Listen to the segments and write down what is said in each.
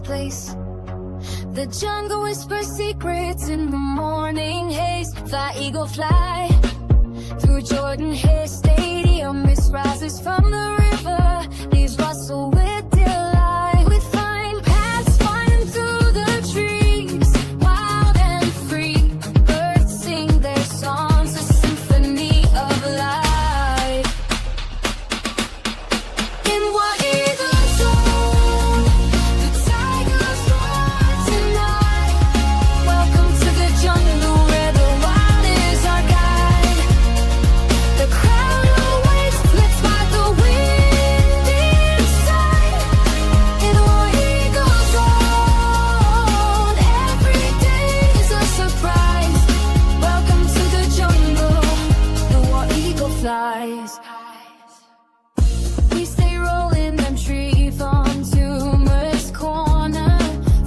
place. The jungle whispers secrets in the morning haze. Fly, eagle, fly through Jordan Hair Stadium. Mist rises from the river, leaves rustle with delight. We find paths flying through the trees, wild and free. Birds sing their songs, a symphony of life. In what eagle zone, the tigers roar tonight. Welcome to the jungle where the wild is our guide. The crowd awaits, led by the wind inside. In War Eagle Zone, every day is a surprise. Welcome to the jungle, the War Eagle flies. We stay rolling them tree from Tumor's corner.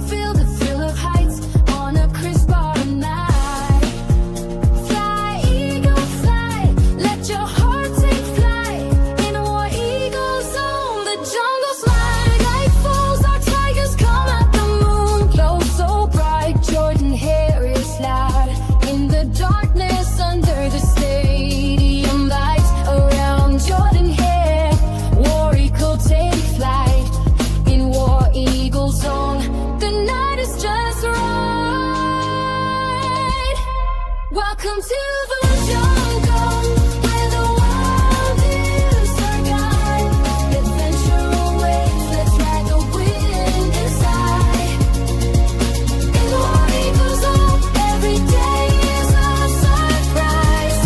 Feel the thrill of heights on a crisp autumn night. Fly, eagle, fly, let your heart take flight. In a War Eagle Zone, the jungle's light. Night falls, our tigers come at the moon. Glow so bright, Jordan Hair is loud. In the darkness under the stadium lights. Around Jordan Hair, War Eagle take flight. In War Eagle Zone, the night is just right. Welcome to the jungle, where the wild is our guide. Adventure awaits, let's ride the wind inside. In War Eagle Zone, every day is a surprise.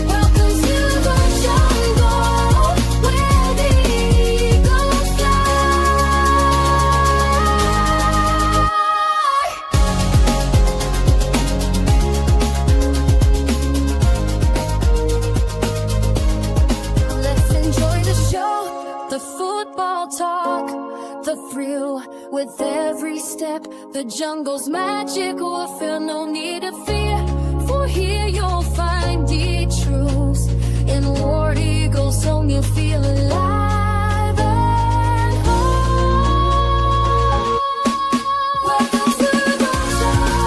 Welcome to the jungle, where the eagles fly. Let's enjoy the show, the football talk, the thrill with every step. The jungle's magic will feel no need to fear. For here you'll find the truths. In War Eagle Zone you'll feel alive and whole. Welcome to the jungle,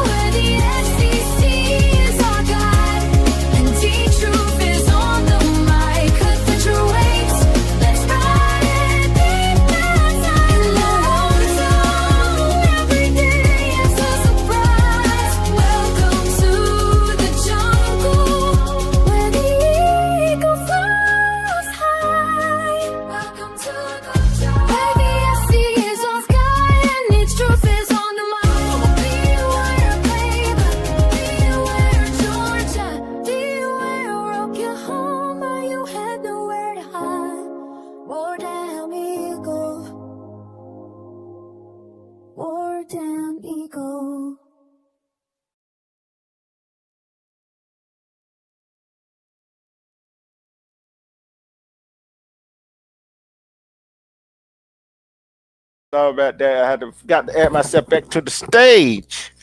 where the SEC is our guide. And T-Truth is on the mic. Adventure waits, let's ride it deep inside. In the War Zone, every day is a surprise. Welcome to the jungle, where the eagle flies high. Welcome to the jungle, where the SEC is our guide. And its truth is on the mic. Beware, baby, beware, Georgia. Beware, Oklahoma, you had nowhere to hide. War damn eagle, war damn eagle. Sorry about that. I forgot to add myself back to the stage.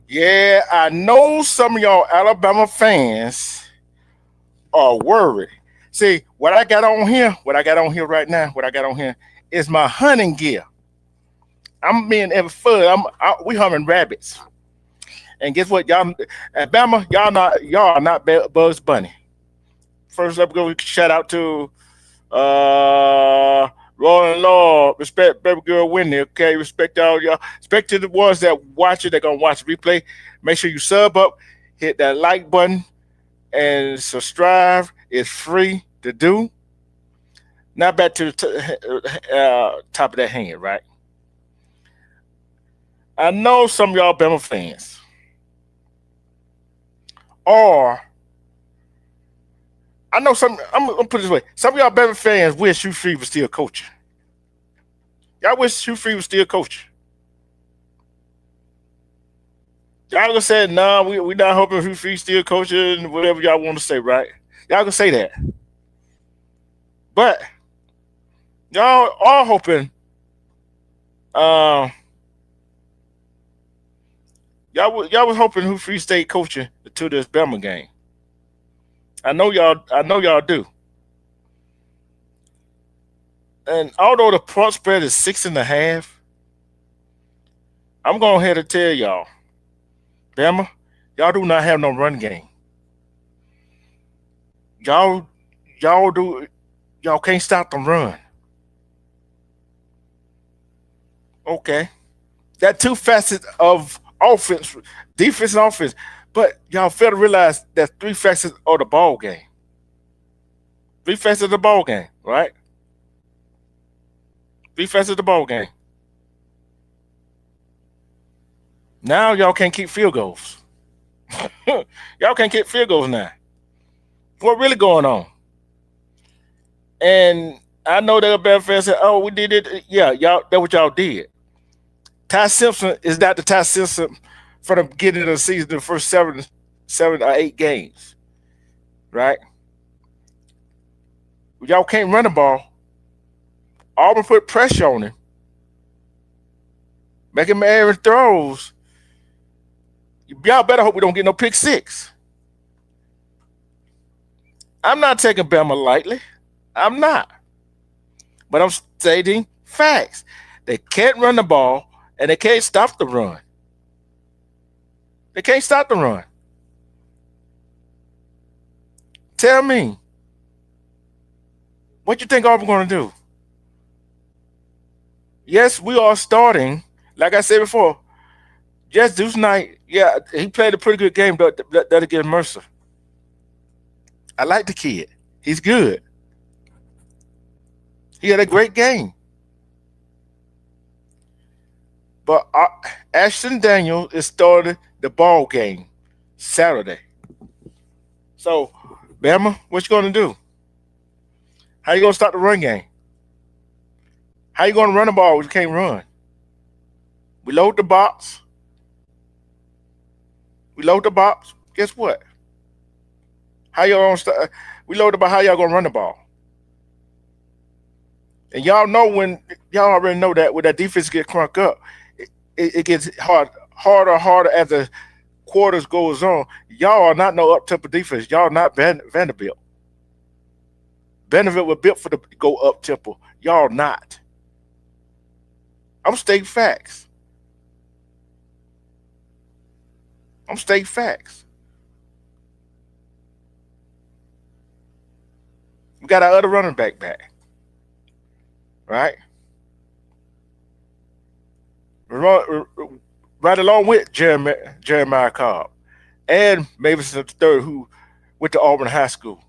Yeah, I know some of y'all Alabama fans are worried. See, what I got on here right now, is my hunting gear. I'm being ever fun. We hunting rabbits. And guess what, y'all? Alabama, y'all are not Bugs Bunny. First, let's go shout out to Rolling Law, respect baby girl Whitney, okay? Respect all y'all. Respect to the ones that watch it, they're gonna watch the replay. Make sure you sub up, hit that like button, and subscribe. It's free to do. Now back to the top of that hand, right? I know some of y'all Bama fans are. I know some. I'm gonna put it this way: some of y'all Bama fans wish Hugh Freeze was still coaching. Y'all wish Hugh Freeze was still coaching. Y'all gonna say, "Nah, we not hoping Hugh Freeze still coaching." Whatever y'all want to say, right? Y'all gonna say that, but y'all are hoping. Y'all was hoping Hugh Freeze stayed coaching to this Bama game. I know y'all do. And although the point spread is 6.5, I'm going ahead and tell y'all, Bama, y'all do not have no run game. Y'all, y'all can't stop the run. Okay, that two facets of offense, defense and offense. But y'all fail to realize that three facets of the ball game. Three facets of the ball game, right? Three facets of the ball game. Now y'all can't keep field goals. Y'all can't keep field goals now. What really going on? And I know that bad fans said, "Oh, we did it." Yeah, y'all. That's what y'all did. Ty Simpson is not the Ty Simpson from the beginning of the season, the first seven or eight games, right? Y'all can't run the ball. Auburn put pressure on him, making him errant throws. Y'all better hope we don't get no pick six. I'm not taking Bama lightly. I'm not. But I'm stating facts. They can't run the ball and they can't stop the run. They can't stop the run. Tell me, what you think Auburn going to do? Yes, we are starting. Like I said before, just Deuce Knight, yeah, he played a pretty good game that against Mercer. I like the kid. He's good. He had a great game. But Ashton Daniel is starting the ball game Saturday. So, Bama, what you going to do? How you going to start the run game? How you going to run the ball when you can't run? We load the box. We load the box. Guess what? How y'all going to start? We load the box. How y'all going to run the ball? And y'all know when y'all already know that when that defense get crunked up, it gets harder as the quarters goes on. Y'all are not no up tempo defense. Y'all not Vanderbilt. Vanderbilt was built for the go up tempo. Y'all not. I'm stating facts. I'm stating facts. We got our other running back, right? Right along with Jeremiah Cobb and Mavis the third, who went to Auburn High School,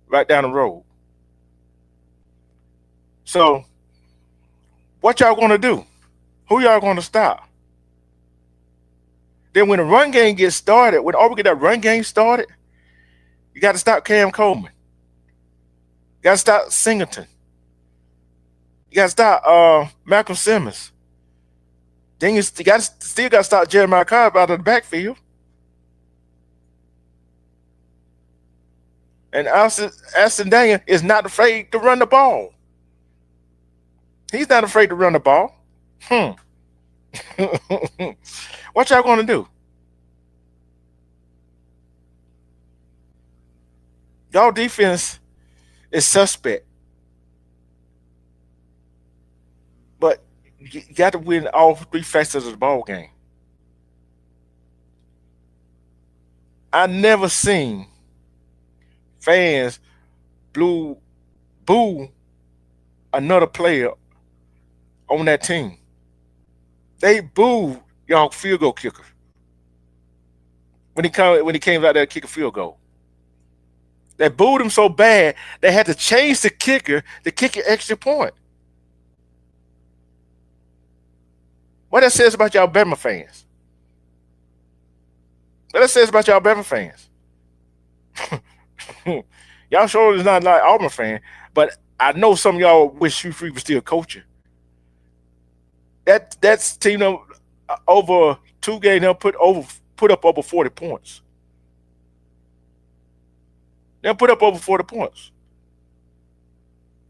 right down the road. So, what y'all gonna do? Who y'all gonna stop? Then when the run game gets started, when Auburn get that run game started, you got to stop Cam Coleman. You got to stop Singleton. You got to stop Malcolm Simmons. Then you still got to stop Jeremiah Cobb out of the backfield. And Aston Daniel is not afraid to run the ball. He's not afraid to run the ball. What y'all going to do? Y'all defense is suspect, but you got to win all three facets of the ball game. I never seen fans boo another player on that team. They booed y'all field goal kicker when he came out there to kick a field goal. They booed him so bad they had to change the kicker to kick an extra point. What that says about y'all Bama fans? What that says about y'all Bama fans? Y'all sure is not like Auburn fan, but I know some of y'all wish Hugh Freeze was still coaching. That's team over 2 games they'll put up over 40 points. They'll put up over 40 points.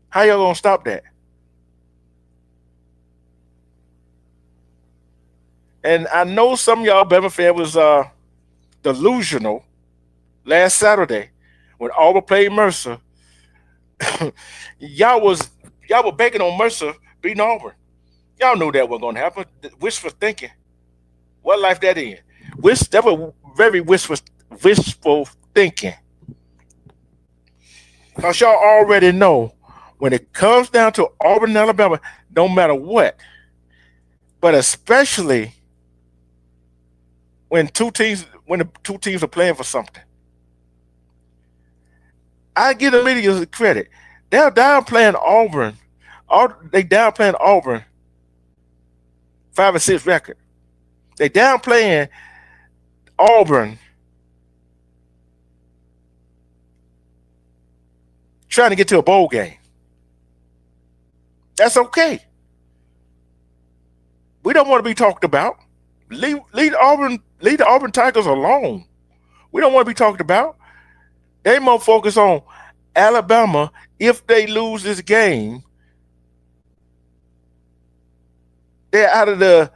How y'all gonna stop that? And I know some of y'all Bama fan was delusional last Saturday when Auburn played Mercer. y'all were banking on Mercer beating Auburn. Y'all knew that was gonna happen. Wishful thinking. What life that in? That was very wishful thinking. Cause y'all already know when it comes down to Auburn, Alabama, no matter what, but especially when the two teams are playing for something. I give the media credit. They're downplaying Auburn. They downplaying Auburn 5-6 record. They downplaying Auburn trying to get to a bowl game. That's okay. We don't want to be talked about. Leave the Auburn Tigers alone. We don't want to be talked about. They more focus on Alabama. If they lose this game, they're out of the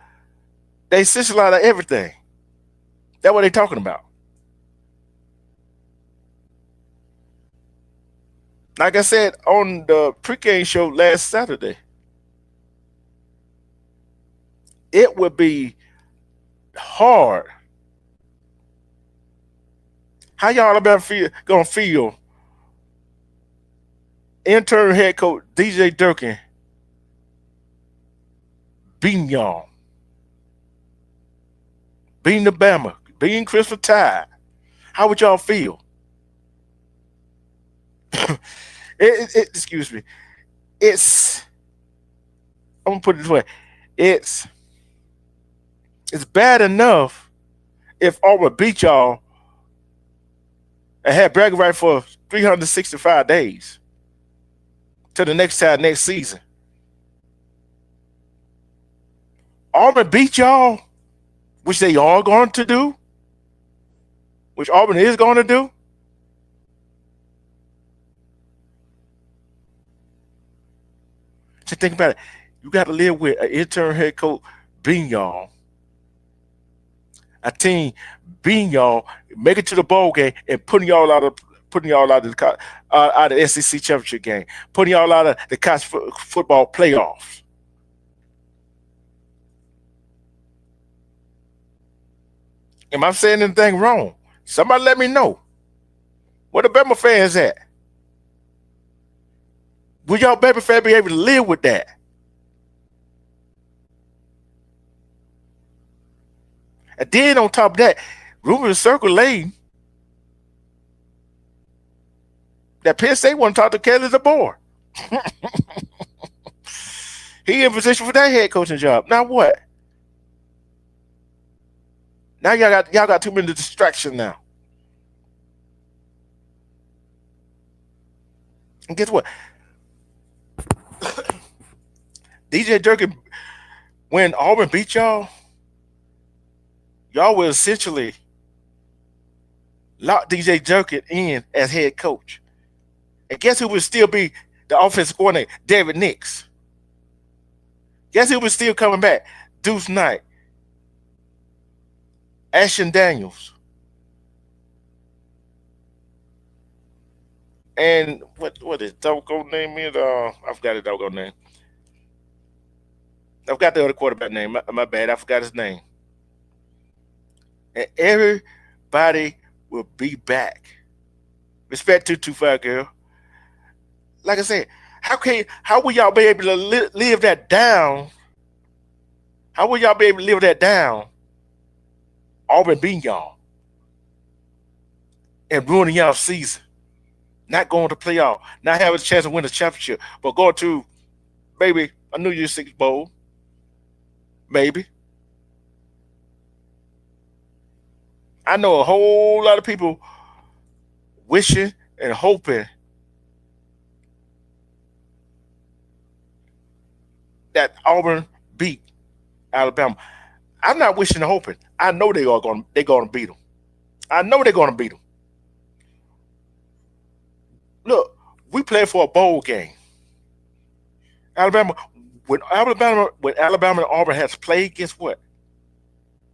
they essentially out of everything. That's what they're talking about. Like I said on the pregame show last Saturday, it would be hard. How y'all about gonna feel interim head coach DJ Durkin beating y'all, beating the Bama, beating Christopher Tide? How would y'all feel? Excuse me. It's I'm gonna put it this way. It's it's bad enough if Auburn beat y'all and had bragging right for 365 days to the next time next season. Auburn beat y'all, which they are going to do, which Auburn is going to do. Just think about it. You got to live with an interim head coach beating y'all, a team beating y'all, make it to the bowl game, and putting y'all out of out of the SEC championship game, putting y'all out of the college football playoffs. Am I saying anything wrong? Somebody let me know. Where the Bama fans at? Will y'all Bama fans be able to live with that? And then on top of that, rumors circulating that Penn State want to talk to Kelly DeBoer. He in position for that head coaching job. Now what? Now y'all got too many distractions now. And guess what? DJ Durkin, when Auburn beat y'all, y'all will essentially lock DJ Durkin in as head coach. And guess who would still be the offensive coordinator? David Nix. Guess who was still coming back? Deuce Knight, Ashton Daniels, and what is doggone name is? I forgot his doggone name. I forgot the other quarterback name. My bad. I forgot his name. And everybody will be back. Respect to 2-5 girl. Like I said, how will y'all be able to live that down? How will y'all be able to live that down? Auburn beating y'all and ruining y'all season. Not going to playoff, not having a chance to win the championship, but going to maybe a New Year's Six bowl, maybe. I know a whole lot of people wishing and hoping that Auburn beat Alabama. I'm not wishing and hoping. I know they're going to beat them. I know they're going to beat them. Look, we played for a bowl game. Alabama when Alabama and Auburn has played, guess what?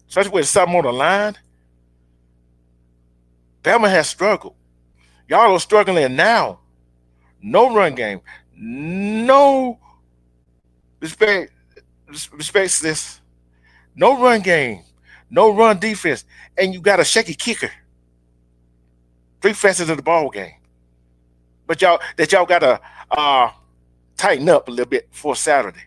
Especially with something on the line, Bama has struggled. Y'all are struggling now. No run game. No respect. respects this. No run game, no run defense, and you got a shaky kicker. Three facets of the ball game. But y'all gotta uh, tighten up a little bit for Saturday.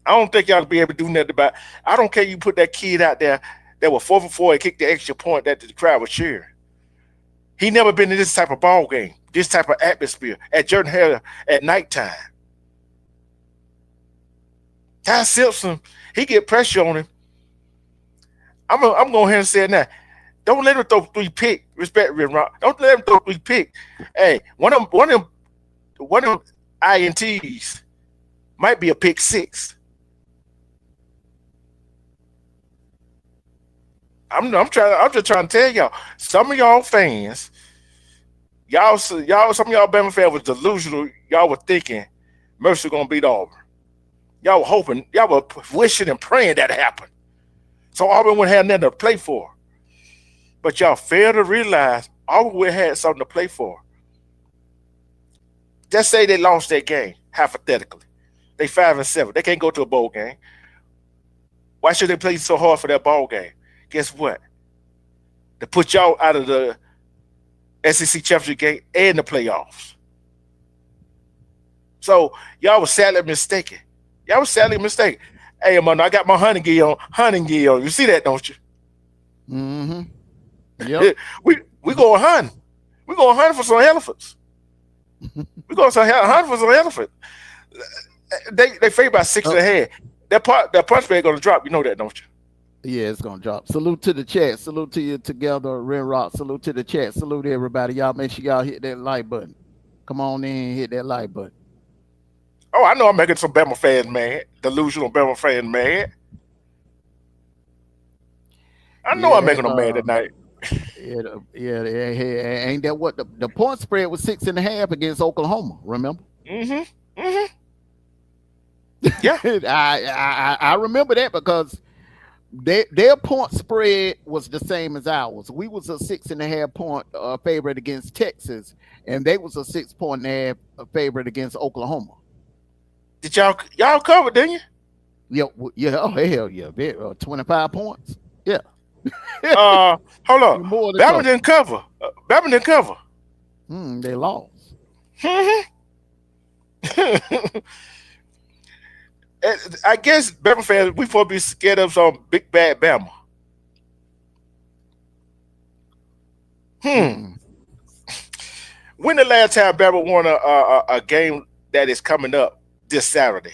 I don't think y'all be able to do nothing about. I don't care you put that kid out there that was 4 for 4 and kicked the extra point that the crowd was cheering. He never been in this type of ball game, this type of atmosphere at Jordan Hare at nighttime. Ty Simpson, he get pressure on him. I'm going ahead and say it now. Don't let him throw three pick. Respect Red Rock. Don't let him throw three pick. Hey, one of them ints might be a pick six. I'm just trying to tell y'all. Some of y'all fans, some of y'all Bama fans was delusional. Y'all were thinking Mercer gonna beat Auburn. Y'all were hoping, y'all were wishing and praying that happened. So Auburn wouldn't have nothing to play for. But y'all fail to realize Auburn would have had something to play for. Just say they lost that game, hypothetically. They 5-7. They can't go to a bowl game. Why should they play so hard for that bowl game? Guess what? To put y'all out of the SEC championship game and the playoffs. So y'all was sadly mistaken. Hey, man, I got my hunting gear on. You see that, don't you? Mm-hmm. Yep. we going hunting. We going hunting for some elephants. We going hunting for some elephants. They favored by 6.5. That punch bag gonna drop. You know that, don't you? Yeah, it's gonna drop. Salute to the chat. Salute to you together, Red Rock. Salute to the chat. Salute to everybody. Y'all make sure y'all hit that like button. Come on in and hit that like button. Oh, I know I'm making some Bama fans mad. Delusional Bama fans mad. I know I'm making them mad tonight. Ain't that what the point spread was 6.5 against Oklahoma? Remember? Mm-hmm. Yeah. I remember that because their point spread was the same as ours. We was a 6.5 point favorite against Texas, and they was a 6.5 favorite against Oklahoma. Did y'all cover, didn't you? Yeah. Oh hell yeah, 25 points. Yeah. Hold on. Bama didn't cover. They lost. I guess Bama fans, we supposed to be scared of some big bad Bama. When the last time Bama won a game that is coming up this Saturday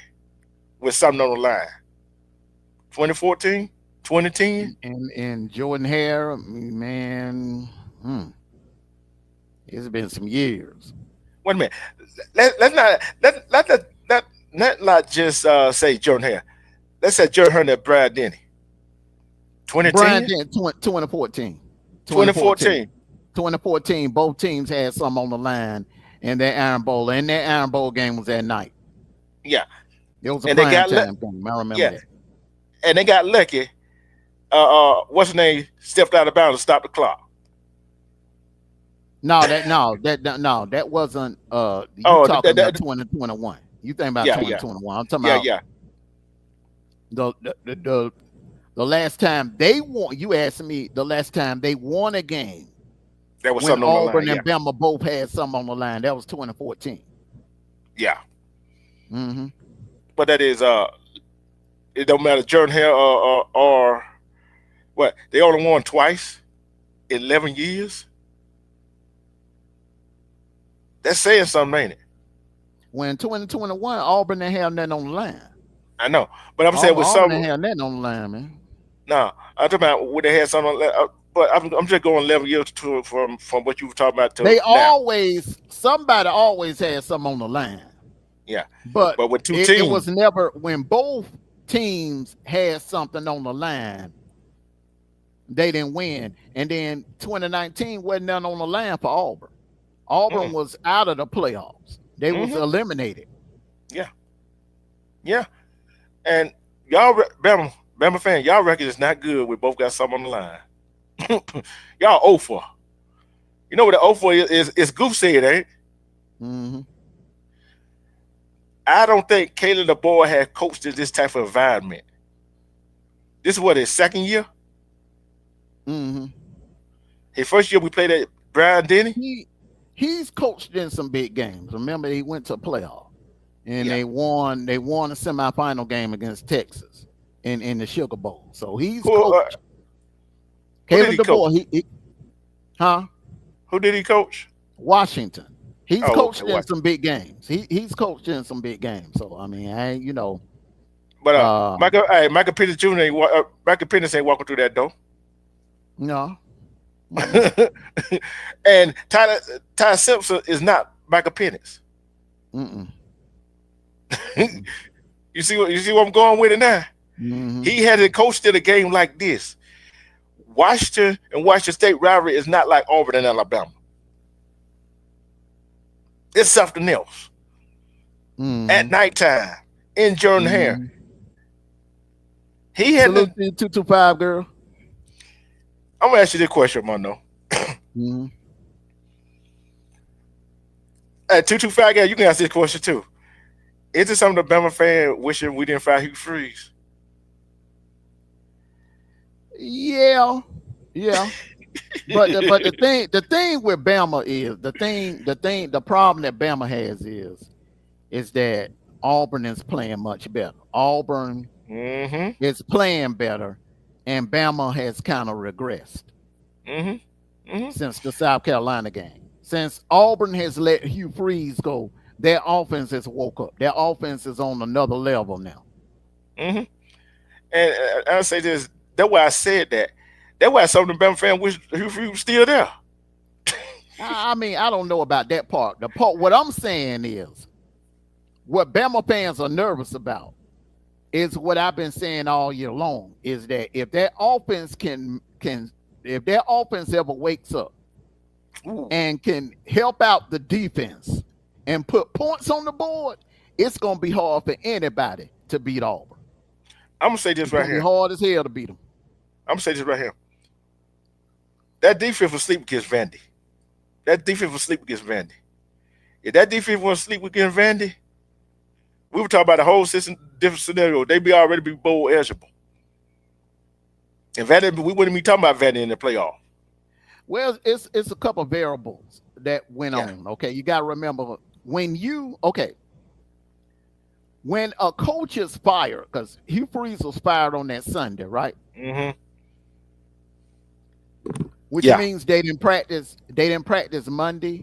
with something on the line? 2014? 2010? And Jordan Hare, man, it's been some years. Wait a minute. Let's not just say Jordan Hare. Let's say Jordan Hare and Brad Denny. 2010? 2014. 2014. Both teams had some on the line in that Iron Bowl, and that Iron Bowl game was at night. Yeah. It was a prime time game. I remember that. And they got lucky. What's his name? Stepped out of bounds and stopped the clock. No, that wasn't. You talking about 2021? You think about 2021? I'm talking about the last time they won. You asked me the last time they won a game. That was when something on Auburn the line. and Bama both had something on the line. That was 2014. Yeah. Mm-hmm. But that is it don't matter Jordan Hare or what, they only won twice in 11 years. That's saying something, ain't it? When 2021, Auburn didn't have nothing on the line. I know, but I'm saying with Auburn some didn't have nothing on the line, man. No, I'm talking about when they had something on. But I'm just going 11 years from what you were talking about. To they now. Somebody always had something on the line. Yeah, but with two teams, it was never when both teams had something on the line. They didn't win, and then 2019 wasn't nothing on the line for Auburn. Auburn was out of the playoffs. They was eliminated. Yeah, and y'all Bama fan, y'all record is not good. We both got something on the line. Y'all 0 for. You know what the 0 for is? It's Goof said, ain't? Mm-hmm. I don't think Caleb the boy had coached in this type of environment. This is what his second year. Mm-hmm. His first year we played at Brian Denny. He's coached in some big games. Remember, he went to a playoff and Yeah. they won a semifinal game against Texas in the Sugar Bowl. So he's Who coached. who did Caleb he the boy, coach? huh? Who did he coach? Washington. He's Oh, coached okay. in some big games. He's coached in some big games. So I mean, But uh, Michael Peters Jr. Michael Peters ain't walking through that door. no. And Ty Simpson is not Michael Penix. Mm-mm. You see what I'm going with it now? Mm-hmm. He hasn't coached in a game like this. Washington and Washington State rivalry is not like Auburn and Alabama. It's something else. Mm-hmm. At nighttime in Jordan Hare. He had Salute to 225 girl. I'm gonna ask you this question, Mono. Mm-hmm. At 225 guy, you can ask this question too. Is it some of the Bama fan wishing we didn't fire Hugh Freeze? Yeah. But the thing with Bama is the problem that Bama has is that Auburn is playing much better. Auburn Mm-hmm. is playing better, and Bama has kind of regressed Mm-hmm. Mm-hmm. since the South Carolina game. Since Auburn has let Hugh Freeze go, their offense has woke up. Their offense is on another level now. Mm-hmm. And I'll say this. That's why I said that. That's why some of the Bama fans wish Hugh Freeze was still there. I mean, I don't know about that part. What I'm saying is, what Bama fans are nervous about is what I've been saying all year long, is that if their offense if their offense ever wakes up Ooh. and can help out the defense and put points on the board, it's gonna be hard for anybody to beat Auburn. I'm gonna say this It's right gonna be here. hard as hell to beat them. I'm gonna say this right here. That defense will sleep against Vandy. That defense will sleep against Vandy. If that defense will sleep against Vandy, we were talking about the whole system, different scenario. They'd be already be bowl eligible. And Vandy, we wouldn't be talking about Vandy in the playoff. Well, it's a couple variables that went on. Okay, you got to remember when a coach is fired, because Hugh Freeze was fired on that Sunday, right? Mm-hmm. Which Yeah. means they didn't practice. They didn't practice Monday,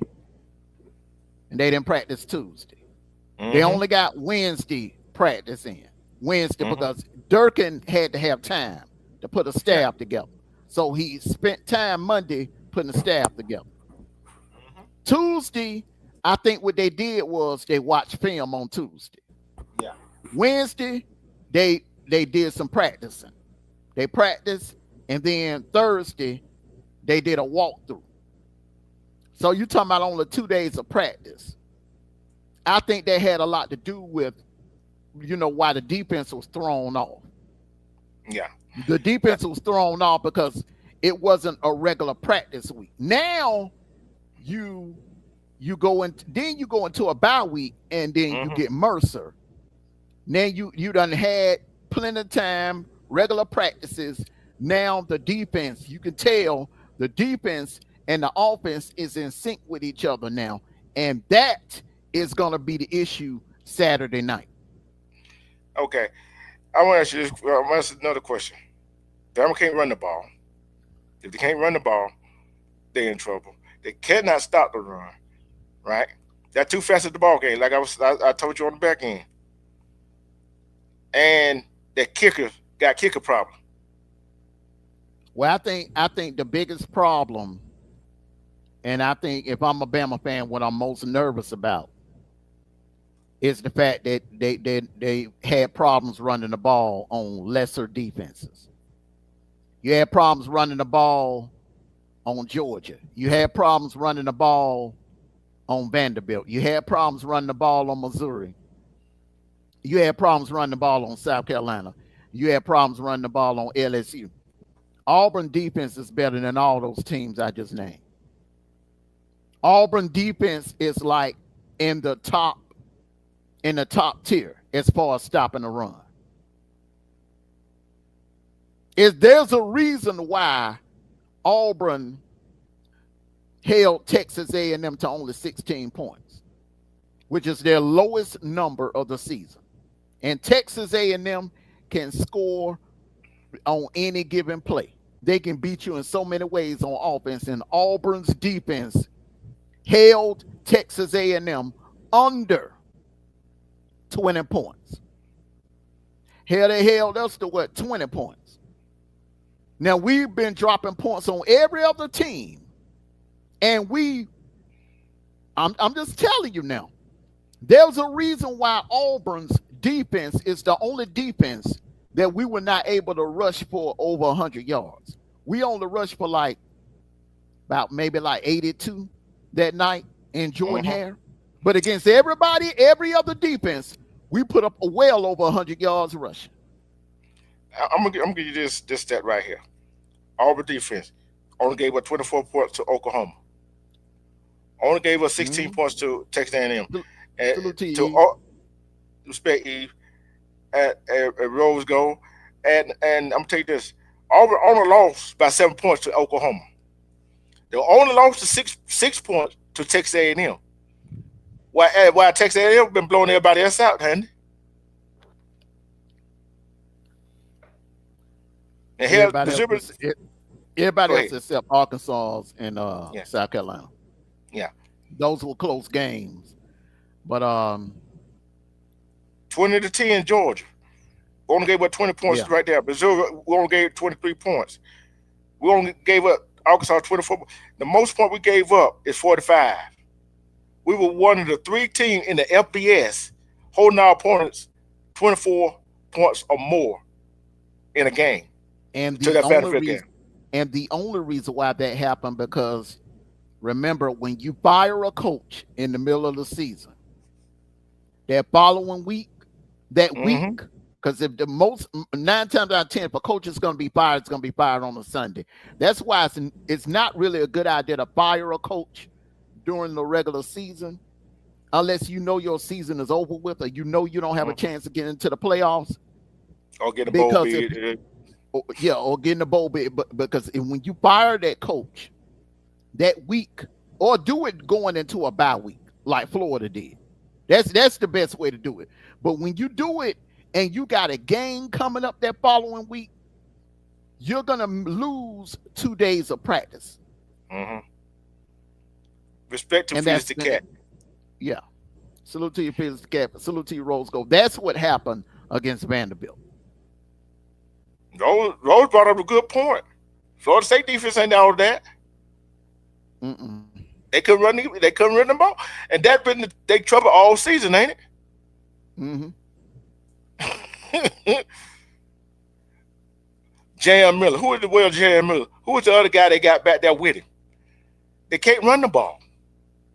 and they didn't practice Tuesday. They only got Wednesday practice in. Wednesday because Durkin had to have time to put a staff together. So he spent time Monday putting the staff together. Tuesday, I think what they did was they watched film on Tuesday. Yeah. Wednesday, they did some practicing. They practiced, and then Thursday, they did a walkthrough. So you're talking about only 2 days of practice. I think that had a lot to do with, why the defense was thrown off. Yeah. The defense was thrown off because it wasn't a regular practice week. Now you go into a bye week, and then you get Mercer. Now you done had plenty of time, regular practices. Now the defense, you can tell the defense and the offense is in sync with each other now, and that is going to be the issue Saturday night. Okay. I want to ask you this. I want to ask another question. Bama can't run the ball. If they can't run the ball, they're in trouble. They cannot stop the run, right? They're too fast at the ball game, like I told you on the back end. And that kicker got kicker problem. Well, I think the biggest problem, and I think if I'm a Bama fan, what I'm most nervous about is the fact that they had problems running the ball on lesser defenses. You had problems running the ball on Georgia. You had problems running the ball on Vanderbilt. You had problems running the ball on Missouri. You had problems running the ball on South Carolina. You had problems running the ball on LSU. Auburn defense is better than all those teams I just named. Auburn defense is like in the top in the top tier as far as stopping the run. There's a reason why Auburn held Texas A&M to only 16 points, which is their lowest number of the season. And Texas A&M can score on any given play. They can beat you in so many ways on offense, and Auburn's defense held Texas A&M under 20 points. Hell, they held us to what, 20 points. Now, we've been dropping points on every other team, and I'm just telling you now, there's a reason why Auburn's defense is the only defense that we were not able to rush for over 100 yards. We only rushed for about maybe 82 that night in Jordan Hare. But against everybody, every other defense, we put up well over 100 yards rushing. I'm gonna give you this stat right here. Auburn defense only gave up 24 points to Oklahoma. Only gave us 16 points to Texas A&M. Salute to To you. respect Eve at Rose Gold, and I'm gonna tell you this: Auburn only lost by 7 points to Oklahoma. They only lost to six points to Texas A&M. Why Texas A&M been blowing everybody else out, honey? And hell, Everybody else except Arkansas and Yeah. South Carolina. Yeah. Those were close games. But 20-10 Georgia. We only gave up 20 points right there. Missouri, we only gave 23 points. We only gave up Arkansas 24. The most point we gave up is 45. We were one of the 3 teams in the FBS holding our opponents 24 points or more in a game. and To the that only benefit reason game. and the only reason why that happened, because remember, when you fire a coach in the middle of the season, that following week, because if the most 9 times out of 10, if a coach is going to be fired, it's going to be fired on a Sunday. That's why it's not really a good idea to fire a coach during the regular season, unless you know your season is over with, or you know you don't have a chance to get into the playoffs. Or get a bowl Because bid. or getting a bowl bid. But because when you fire that coach that week, or do it going into a bye week like Florida did, that's the best way to do it. But when you do it and you got a game coming up that following week, you're gonna lose 2 days of practice. Respect to And Felix the Cat. Yeah. Salute to you, Felix the Cat. Salute to you, Rose Gold. That's what happened against Vanderbilt. Rose brought up a good point. Florida State defense ain't all that. Mm-mm. They couldn't run the ball. And that's been their trouble all season, ain't it? Mm-hmm. J.M. Miller. Who is the J.M. Miller? Who is the other guy they got back there with him? They can't run the ball.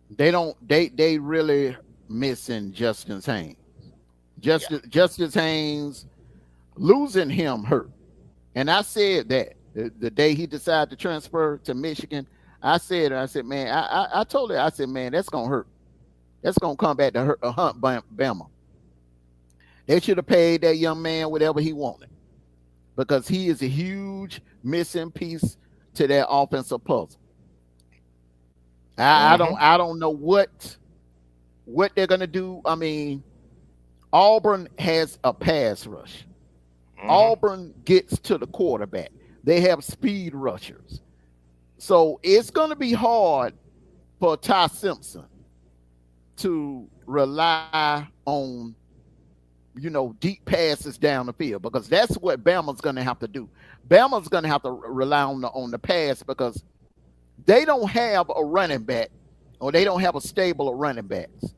They really missing Justin Haynes. Justice Haynes, losing him hurt. And I said that the day he decided to transfer to Michigan, I said, man, I told her, I said, man, that's gonna hurt. That's gonna come back to hunt Bama. They should have paid that young man whatever he wanted, because he is a huge missing piece to that offensive puzzle. I don't know what they're gonna do. I mean, Auburn has a pass rush. Auburn gets to the quarterback. They have speed rushers. So it's going to be hard for Ty Simpson to rely on, deep passes down the field, because that's what Bama's going to have to do. Bama's going to have to rely on the pass, because they don't have a running back, or they don't have a stable of running backs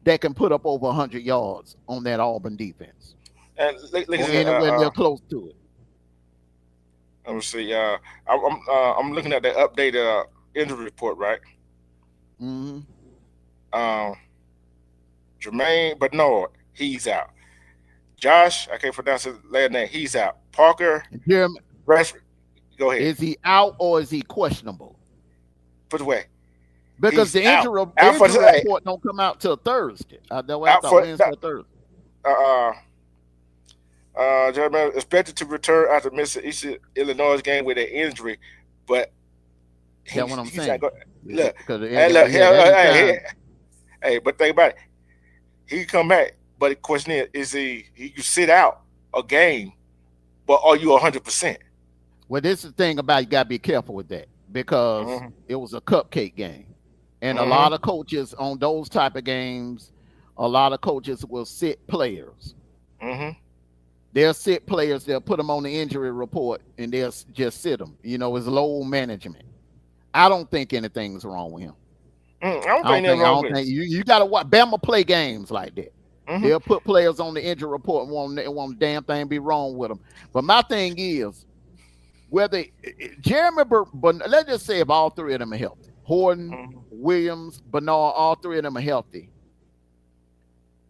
that can put up over 100 yards on that Auburn defense. And or anywhere near close to it. Let me see. I'm looking at the updated injury report, right? Jermaine Bernard, he's out. Josh, I can't pronounce his last name. He's out. Parker, Rashford, go ahead. Is he out or is he questionable? Put away. Because He's the out. injury, Out for injury report don't come out till Thursday. That way I out thought for Wednesday or Thursday. uh Jeremiah expected to return after missing East Illinois game with an injury, but That's what I'm he's not saying. going. Look, Because hey, look, yeah, that hey, anytime. hey, but think about it. He can come back, but the question is he can sit out a game, but are you 100%? Well, this is the thing about you gotta be careful with that because Mm-hmm. it was a cupcake game. And a lot Mm-hmm. of coaches on those type of games, a lot of coaches will sit players. Mm-hmm. They'll sit players, they'll put them on the injury report and they'll just sit them. It's low management. I don't think anything's wrong with him. I don't think nothing I wrong don't with think it. you gotta watch Bama play games like that. Mm-hmm. They'll put players on the injury report and won't a damn thing be wrong with them. But my thing is, whether Jeremy, but let's just say if all three of them are healthy, Horton, Mm-hmm. Williams, Bernard, all three of them are healthy,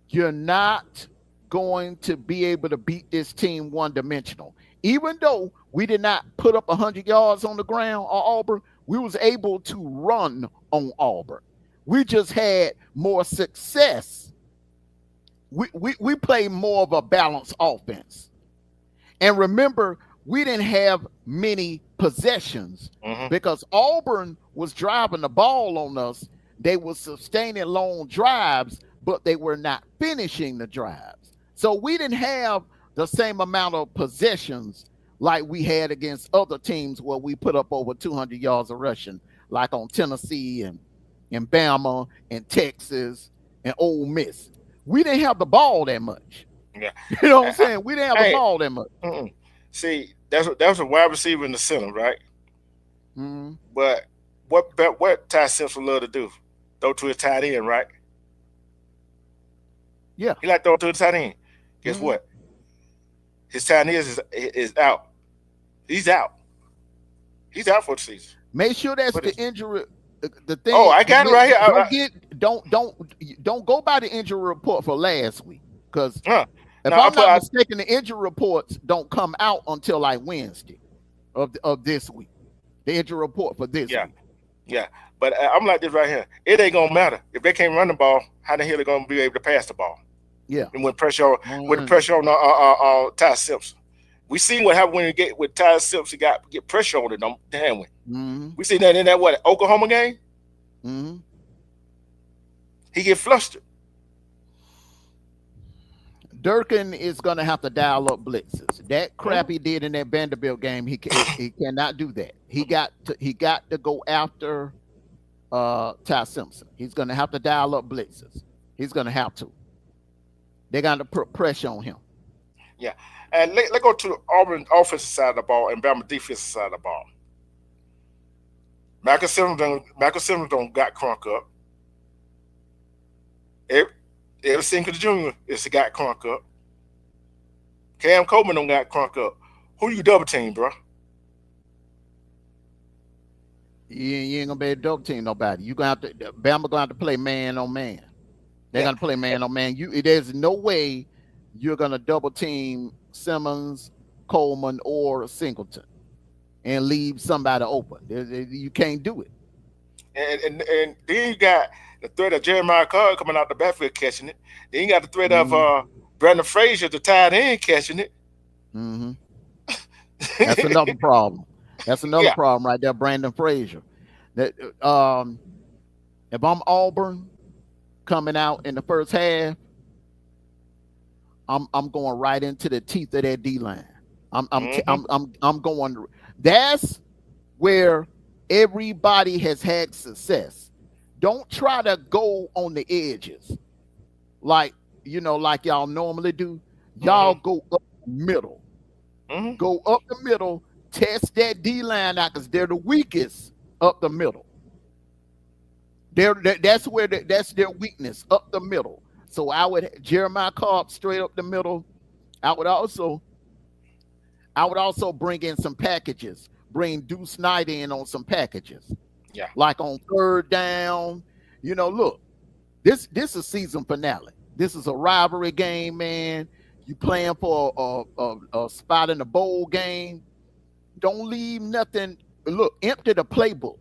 you're not going to be able to beat this team one dimensional. Even though we did not put up 100 yards on the ground on Auburn, we was able to run on Auburn. We just had more success. We played more of a balanced offense. And remember, we didn't have many possessions Mm-hmm. because Auburn was driving the ball on us. They were sustaining long drives, but they were not finishing the drives. So we didn't have the same amount of possessions like we had against other teams where we put up over 200 yards of rushing, like on Tennessee and Bama and Texas and Ole Miss. We didn't have the ball that much. Yeah. You know what I'm saying? We didn't have the Hey, ball that much. see, that's a wide receiver in the center, right? Mhm. But what Ty Simpson love to do? Throw to his tight end, right? Yeah. He like throw to his tight end. Guess Mhm. what? His tight end is out. He's out. He's out for the season. Make sure that's What the is? injury. The Oh, thing. I got it right here. Don't go by the injury report for last week because if Now I I'm put not I, mistaken, the injury reports don't come out until like Wednesday of this week. The injury report for this yeah, week. yeah. But I'm like this right here. It ain't gonna matter if they can't run the ball. How the hell they gonna be able to pass the ball? Yeah. And with pressure with the Mhm. pressure on Ty Simpson. We seen what happened when you get with Ty Simpson get pressure on it. Damn it. Mhm. We seen that in that Oklahoma game. Mhm. He get flustered. Durkin is going to have to dial up blitzes. That crap Mhm. he did in that Vanderbilt game, he cannot do that. He got to go after Ty Simpson. He's going to have to dial up blitzes. He's going to have to. They're going to put pressure on him. Yeah. And let's go to the Auburn offensive side of the ball and Bama defensive side of the ball. Michael Simmons don't got crunk up. Every single junior is got crunk up. Cam Coleman don't got crunk up. Who you double team, bro? You ain't gonna be able to double team nobody. You gonna have to Bama gonna have to play man on man. They're Yeah. gonna play man on man. There's no way you're gonna double team Simmons, Coleman, or Singleton and leave somebody open. You can't do it. And then you got the threat of Jeremiah Carr coming out the backfield catching it. Then you got the threat of Mhm. Brandon Frazier, the tight end, catching it. Mhm. That's another problem. That's another Yeah. problem right there, Brandon Frazier. That if I'm Auburn coming out in the first half, I'm going right into the teeth of that D line. Mm-hmm. I'm going. That's where everybody has had success. Don't try to go on the edges like like y'all normally do. Y'all Mm-hmm. go up the middle. Mm-hmm. Go up the middle, test that D line out because they're the weakest up the middle. That's their weakness up the middle. So I would Jeremiah Cobb straight up the middle. I would also bring in some packages. Bring Deuce Snyder in on some packages. Yeah. Like on third down. Look, this is season finale. This is a rivalry game, man. You playing for a spot in the bowl game. Don't leave nothing. Look, empty the playbook.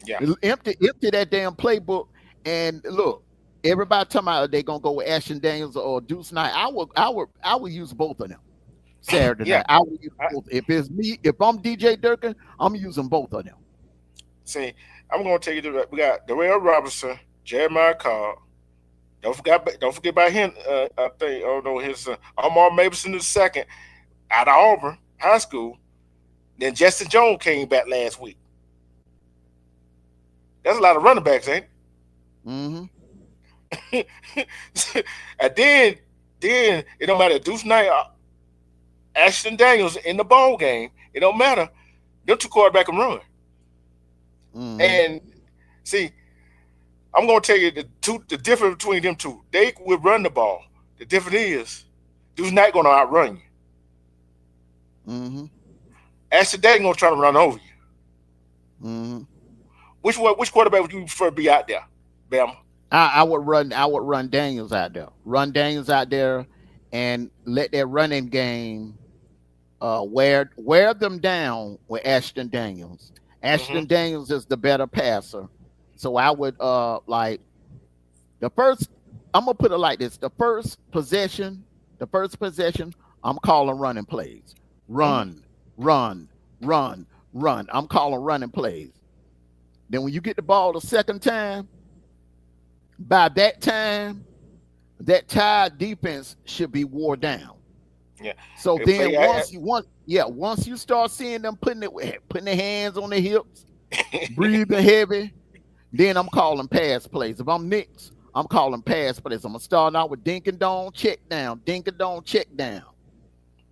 Yeah, Empty that damn playbook. And look, everybody talking about they gonna go with Ashton Daniels or Deuce Knight. I would use both of them Saturday yeah. night. I would use I, both. If it's me, if I'm DJ Durkin, I'm using both of them. see, I'm gonna tell you that we got Darrell Robinson, Jeremiah Cobb. Don't forget about him. I think. Oh no, his Amar Mason the second out of Auburn High School. Then Justin Jones came back last week. That's a lot of running backs, ain't Mm-hmm. it? And then it don't matter. Deuce Knight, Ashton Daniels in the ball game. It don't matter. Them two quarterback can run. Mm-hmm. And see, I'm gonna tell you the difference between them two. They will run the ball. The difference is Deuce Knight gonna outrun you. Mm-hmm. Ashton Daniels gonna try to run over you. Mm-hmm. Which quarterback would you prefer to be out there, Bama? I would run Daniels out there. Run Daniels out there and let that running game wear them down with Ashton Daniels. Hmm. Ashton Daniels is the better passer. So I would like the first I'm gonna put it like this. The first possession, I'm calling running plays. Hmm. Run, run, run, run. I'm calling running plays. Then when you get the ball the second time, by that time, that tied defense should be wore down. Yeah. So They then play. once you start seeing them putting their hands on their hips, breathing heavy, then I'm calling pass plays. If I'm Knicks, I'm calling pass plays. I'm gonna start out with dink and dong, dink and dong, check down.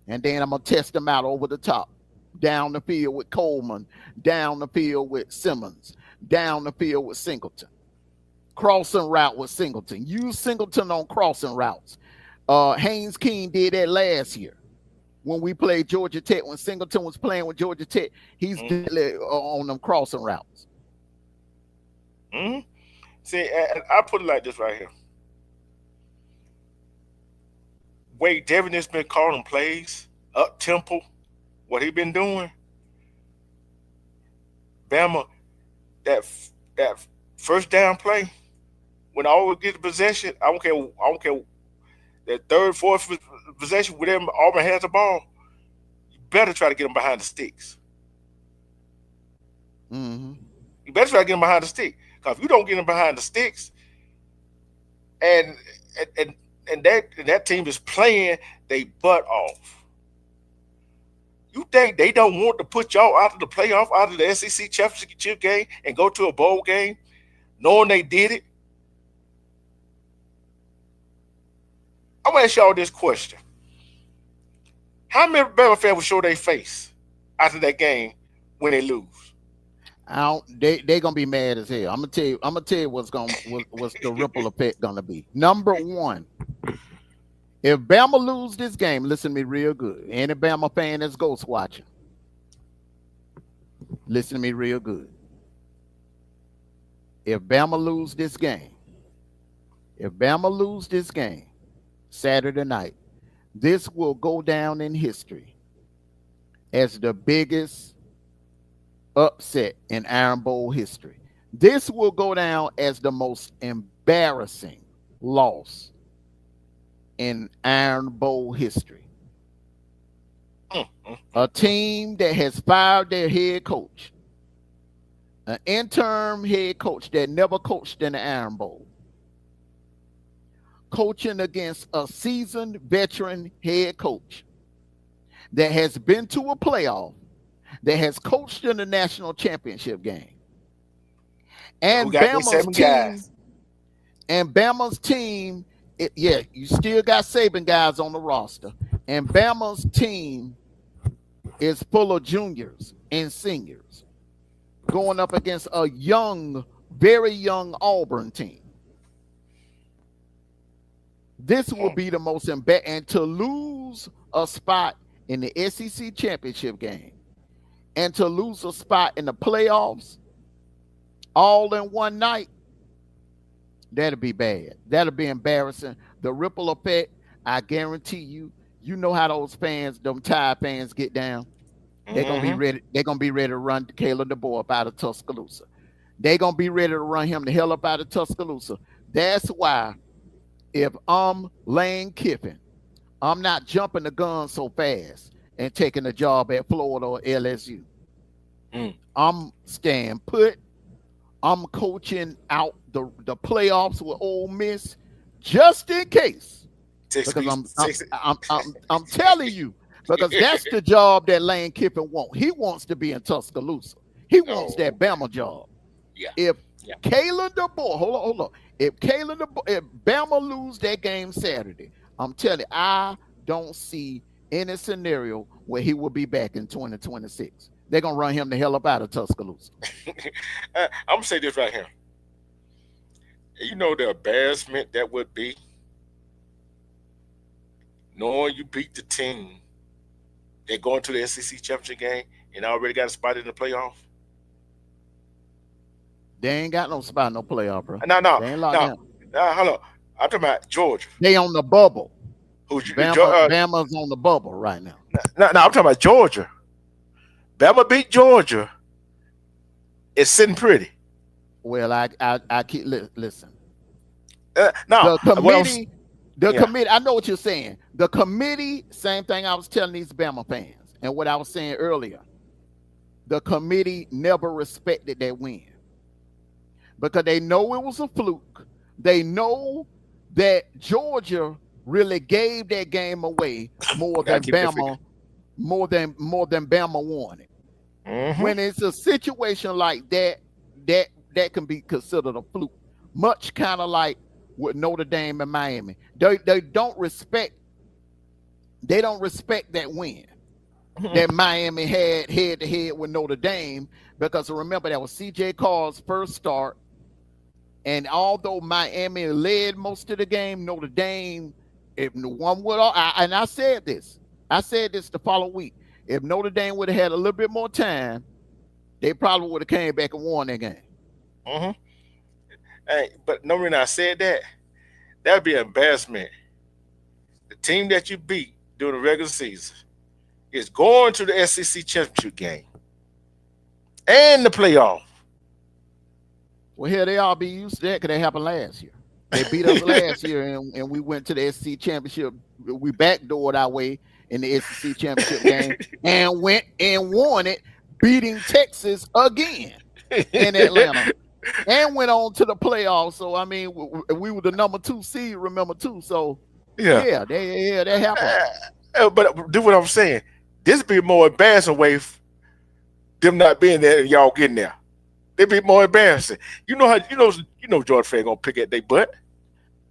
And then I'm gonna test them out over the top. Down the field with Coleman, down the field with Simmons, down the field with Singleton. Crossing route with Singleton. Use Singleton on crossing routes. Haynes King did that last year when we played Georgia Tech. When Singleton was playing with Georgia Tech, he's Hmm. deadly on them crossing routes. Hmm. See, I put it like this right here. Wade Devin has been calling plays up tempo. What he been doing, Bama, that that first down play when I always get the possession. I don't care. I don't care that third, fourth possession with them. Auburn has the ball. You better try to get them behind the sticks. Mm-hmm. You better try to get them behind the stick. Because if you don't get them behind the sticks, and and and, and that team is playing they butt off. You think they don't want to put y'all out of the playoff, out of the SEC championship game, and go to a bowl game, knowing they did it? I'm gonna ask y'all this question: how many Bama fans will show their face after that game when they lose? I don't, they gonna be mad as hell. I'm gonna tell you what's the ripple effect gonna be. Number one, if Bama lose this game, listen to me real good. Any Bama fan that's ghost watching, listen to me real good. If Bama lose this game, if Bama lose this game Saturday night, this will go down in history as the biggest upset in Iron Bowl history. This will go down as the most embarrassing loss in Iron Bowl history. Mm, mm, A mm, mm. team that has fired their head coach, an interim head coach that never coached in the Iron Bowl, coaching against a seasoned veteran head coach that has been to a playoff, that has coached in the national championship game. Who And got their Bama's seven team, guys? and Bama's team, yeah, you still got Saban guys on the roster. And Bama's team is full of juniors and seniors going up against a young, very young Auburn team. This will Mm, be the most and to lose a spot in the SEC championship game and to lose a spot in the playoffs all in one night, that'll be bad. That'll be embarrassing. The ripple effect, I guarantee you, you know how those fans, them Tide fans get down. They're gonna be mm-hmm. ready. They're gonna be ready to run Caleb DeBoer up out of Tuscaloosa. They gonna be ready to run him the hell up out of Tuscaloosa. That's why if I'm Lane Kiffin, I'm not jumping the gun so fast and taking a job at Florida or LSU. Mm. I'm staying put. I'm coaching out the playoffs with Ole Miss just in case. Text Because me. Text, I'm telling you, because that's the job that Lane Kiffin wants. He wants to be in Tuscaloosa. He wants oh, that Bama job. yeah. If Yeah. Kalen DeBoer, hold on. If Bama lose that game Saturday, I'm telling you, I don't see any scenario where he will be back in 2026. They're gonna run him the hell up out of Tuscaloosa. I'm gonna say this right here. You know the embarrassment that would be knowing you beat the team that going to the SEC championship game and already got a spot in the playoff. They ain't got no spot, no playoff, bro. No, no, They ain't locked no, down. hold on. I'm talking about Georgia. They on the bubble. Who's you? Bama's on the bubble right now. No, I'm talking about Georgia. Bama beat Georgia. It's sitting pretty. Well, I keep listen. No, The what I'm, committee, committee. I know what you're saying. The committee, same thing I was telling these Bama fans, and what I was saying earlier. The committee never respected that win because they know it was a fluke. They know that Georgia really gave that game away more gotta than keep that figure. Bama, more than Bama won it. Mhm. When it's a situation like that, that can be considered a fluke. Much kind of like with Notre Dame and Miami. They don't respect that win that Miami had head to head with Notre Dame, because remember that was CJ Carr's first start. And although Miami led most of the game, Notre Dame, if one would, and I said this the following week. If Notre Dame would have had a little bit more time, they probably would have came back and won that game. Mm-hmm. Hey, but no reason I said that. That would be an embarrassment. The team that you beat during the regular season is going to the SEC championship game and the playoff. Well, here they all be used to that because that happened last year. They beat us last year, and we went to the SEC championship. We backdoored our way in the SEC championship game and went and won it, beating Texas again in Atlanta, and went on to the playoffs. So I mean, we were the number 2 seed, remember too. So Yeah. that happened. But do what I'm saying. This be more embarrassing way them not being there and y'all getting there. They be more embarrassing. You know how Georgia fan gonna pick at their butt.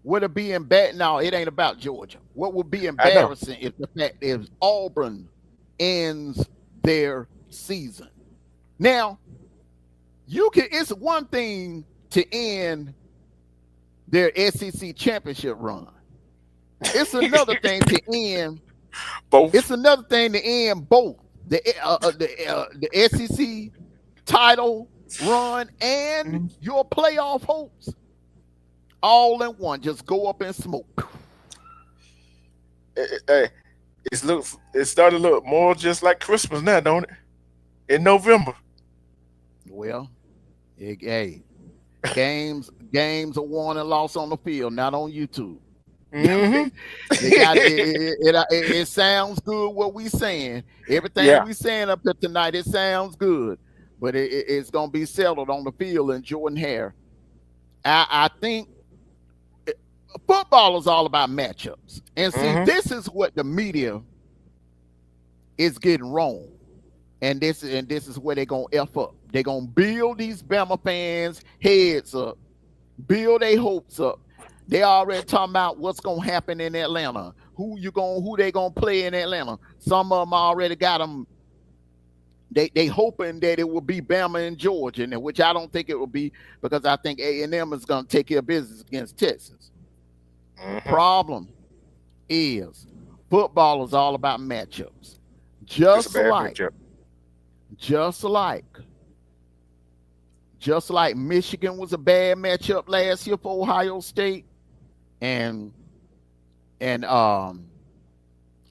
Would it be embarrassing? No, it ain't about Georgia. What would be I know. embarrassing if the fact is Auburn ends their season. Now, it's one thing to end their SEC championship run. It's another thing to end. Both. It's another thing to end both the SEC title run and your playoff hopes all in one. Just go up and smoke. Hey, it's starting to look more just like Christmas now, don't it? In November. Well, hey, games are won and lost on the field, not on YouTube. Mm-hmm. It sounds good what we saying. Everything we saying up here tonight, it sounds good, but it's gonna be settled on the field in Jordan Hare. I think football is all about matchups, and see, this is what the media is getting wrong, and this is where they're gonna f up. They're gonna build these Bama fans' heads up, build their hopes up. They already talking about what's gonna happen in Atlanta. Who they gonna play in Atlanta? Some of them already got them. They hoping that it will be Bama and Georgia, and which I don't think it will be, because I think A&M is gonna take care of business against Texas. Problem is, football is all about matchups. Just like Michigan was a bad matchup last year for Ohio State, and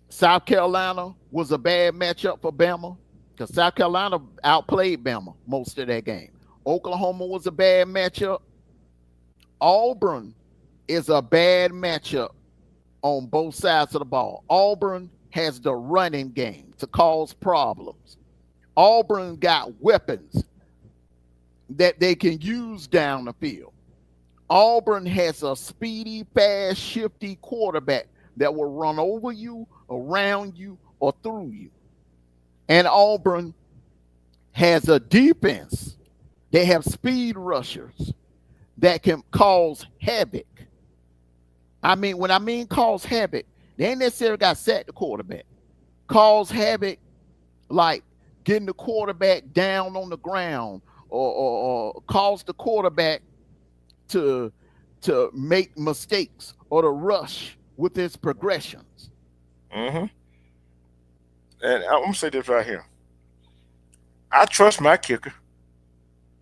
South Carolina was a bad matchup for Bama, because South Carolina outplayed Bama most of that game. Oklahoma was a bad matchup. Auburn is a bad matchup on both sides of the ball. Auburn has the running game to cause problems. Auburn got weapons that they can use down the field. Auburn has a speedy, fast, shifty quarterback that will run over you, around you, or through you. And Auburn has a defense. They have speed rushers that can cause havoc. I mean, when I mean cause havoc, they ain't necessarily got to sack the quarterback. Cause havoc like getting the quarterback down on the ground, or cause the quarterback to make mistakes or to rush with his progressions. Mm-hmm. And I'm gonna say this right here. I trust my kicker.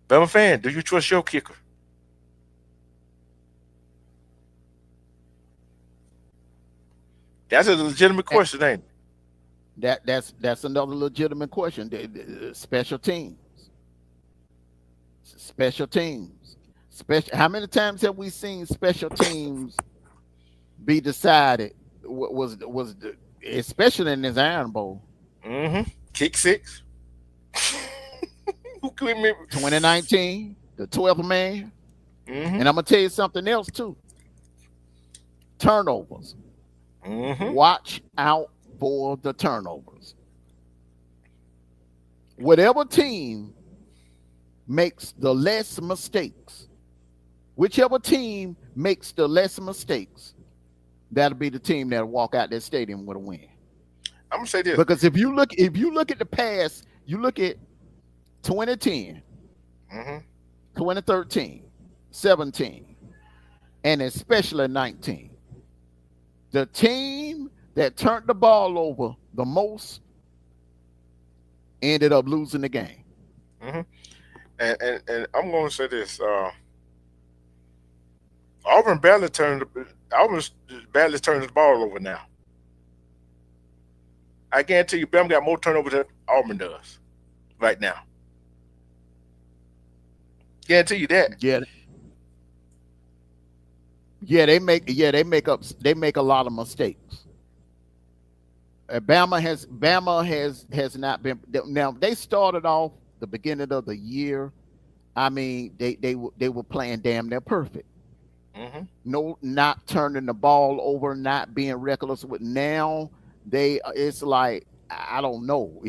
Bama fan, do you trust your kicker? That's a legitimate question, ain't it? That's another legitimate question. Special teams, special teams, special. How many times have we seen special teams be decided? Especially in this Iron Bowl? Mm-hmm. Kick six. Who can remember? 2019, the 12th man. Mm-hmm. And I'm gonna tell you something else too. Turnovers. Mm-hmm. Watch out for the turnovers. Whatever team makes the less mistakes, whichever team makes the less mistakes, that'll be the team that'll walk out that stadium with a win. I'm gonna say this. Because if you look at the past, you look at 2010, Mm-hmm. 2013, 17, and especially 19. The team that turned the ball over the most ended up losing the game. Mm-hmm. And I'm gonna say this. Auburn Auburn's barely turned the ball over now. I guarantee you, Bama got more turnovers than Auburn does right now. Guarantee you that. Yeah, they make a lot of mistakes. Bama has not been. Now they started off the beginning of the year. I mean, they were playing damn near perfect. Mm-hmm. No, not turning the ball over, not being reckless with. Now it's like I don't know.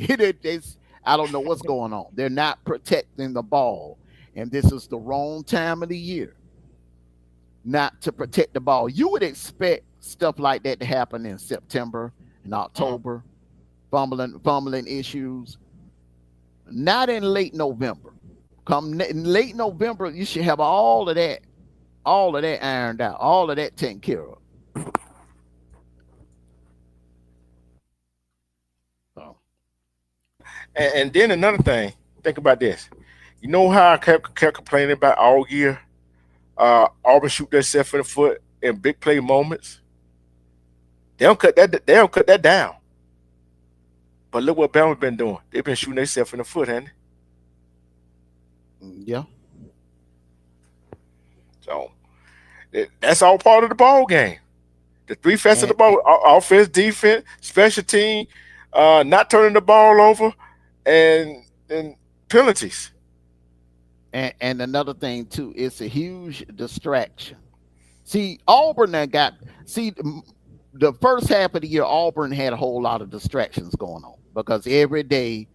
I don't know what's going on. They're not protecting the ball, and this is the wrong time of the year not to protect the ball. You would expect stuff like that to happen in September and October, fumbling issues. Not in late November. In late November, you should have all of that ironed out, all of that taken care of. So, And then another thing, think about this. You know how I kept complaining about all year? Auburn shoot themselves in the foot in big play moments. They don't cut that. They don't cut that down. But look what Bama's been doing. They've been shooting themselves in the foot, haven't yeah. they? So that's all part of the ball game. The three facets of the And, ball: offense, defense, special team, not turning the ball over, and penalties. and another thing too, it's a huge distraction. See, Auburn that got see the first half of the year, Auburn had a whole lot of distractions going on because every day,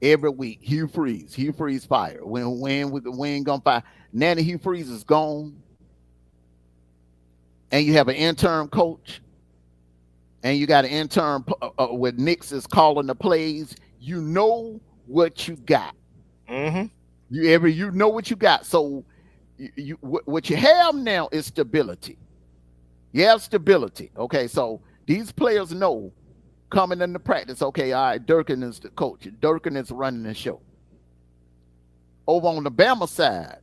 every week, Hugh Freeze fire. When gonna fire. Now that Hugh Freeze is gone, and you have an interim coach, and you got an intern with Nix is calling the plays. You know what you got. Mm-hmm. You know what you got. So what you have now is stability. You have stability. Okay, so these players know coming into practice. Okay, all right, Durkin is the coach. Durkin is running the show. Over on the Bama side,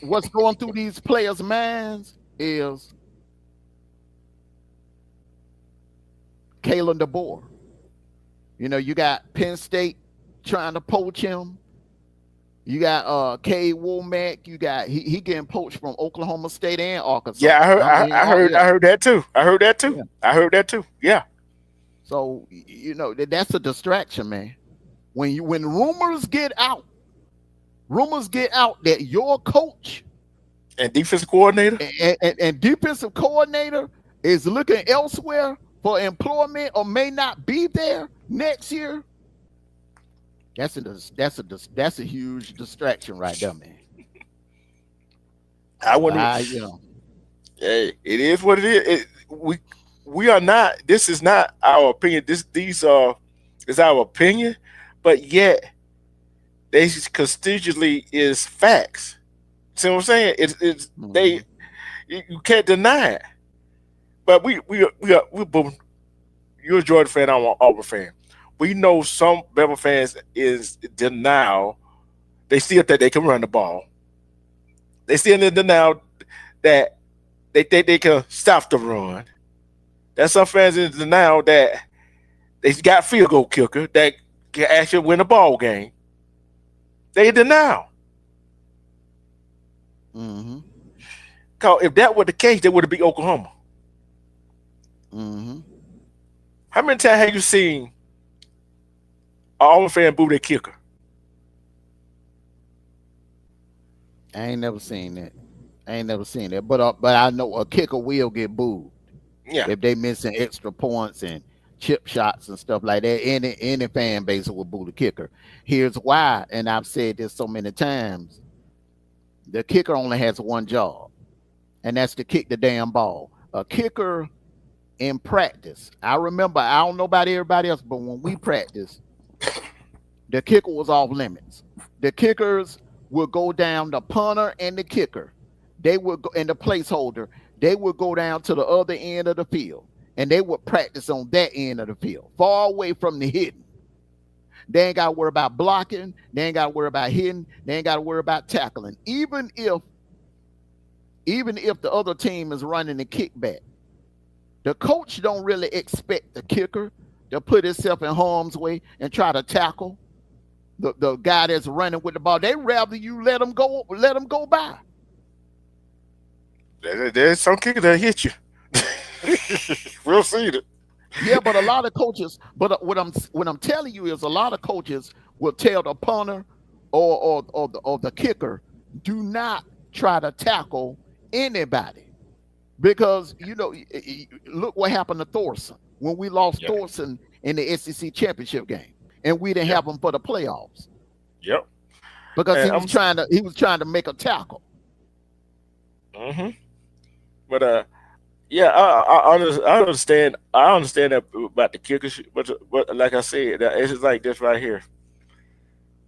what's going through these players' minds is Kalen DeBoer. You know, you got Penn State trying to poach him. You got K Womack. You got he getting poached from Oklahoma State and Arkansas. Yeah, I heard. I mean, I yeah, heard that too. I heard that too. yeah. I heard that too. Yeah. So that's a distraction, man. When rumors get out that your coach And defensive coordinator. and defensive coordinator is looking elsewhere for employment or may not be there next year. That's a huge distraction right there, man. I So wouldn't. Hey, it is what it is. We are not. This is not our opinion. These are is our opinion, but yet they constitutionally is facts. See what I'm saying? It's they. mhm. You can't deny it. But we both. You're a Jordan fan. I'm an Auburn fan. We know some Bama fans is denial. They still think they can run the ball. They still in denial that they think they can stop the run. There's some fans in denial that they got field goal kicker that can actually win a ball game. They in denial. Mhm. Cause if that were the case, they would have beat Oklahoma. Mhm. How many times have you seen an Auburn fan boo their kicker? I ain't never seen that. I ain't never seen that. But I know a kicker will get booed Yeah. if they missing extra points and chip shots and stuff like that. Any fan base will boo the kicker. Here's why, and I've said this so many times: the kicker only has one job, and that's to kick the damn ball. A kicker in practice. I remember. I don't know about everybody else, but when we practice, the kicker was off limits. The kickers would go down, the punter and the kicker. They would go, and the placeholder, they would go down to the other end of the field and they would practice on that end of the field, far away from the hitting. They ain't got to worry about blocking. They ain't got to worry about hitting. They ain't got to worry about tackling. Even if the other team is running the kickback, the coach don't really expect the kicker to put himself in harm's way and try to tackle the guy that's running with the ball. They rather you let him go by. There's some kickers that hit you. We'll see it. Yeah, but a lot of coaches, but what I'm telling you is a lot of coaches will tell the punter or the kicker, do not try to tackle anybody because look what happened to Thorson when we lost Yeah. Thorson in the SEC championship game, and we didn't Yep. have him for the playoffs Yep. because And he was trying to make a tackle. hmm But yeah, I understand. I understand that about the kickers. But like I said, it's just like this right here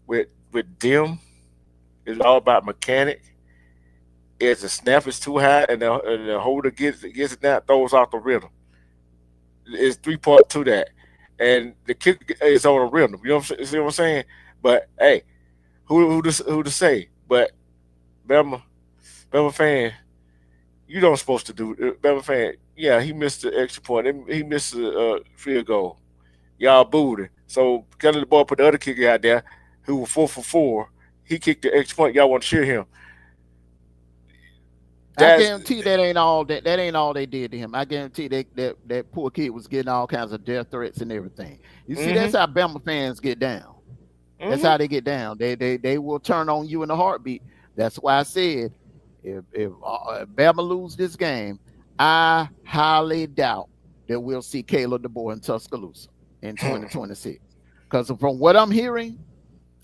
with them. It's all about mechanic. If the snap is too high and the holder gets it down, throws off the rhythm. It's three part to that, and the kick is on a rhythm. You know see what I'm saying? But hey, who to say? But Bama Bama fan, you don't supposed to do Bama fan. Yeah, he missed the extra point. He missed the field goal. Y'all booed it. So kind of the ball put the other kicker out there, who was 4 for 4. He kicked the extra point. Y'all want to cheer him. I That's guarantee that ain't all they did to him. I guarantee that poor kid was getting all kinds of death threats and everything. You see, mm-hmm, that's how Bama fans get down. That's mm-hmm. how they get down. They will turn on you in a heartbeat. That's why I said if Bama lose this game, I highly doubt that we'll see Caleb DeBoer in Tuscaloosa in 2026. Because from what I'm hearing,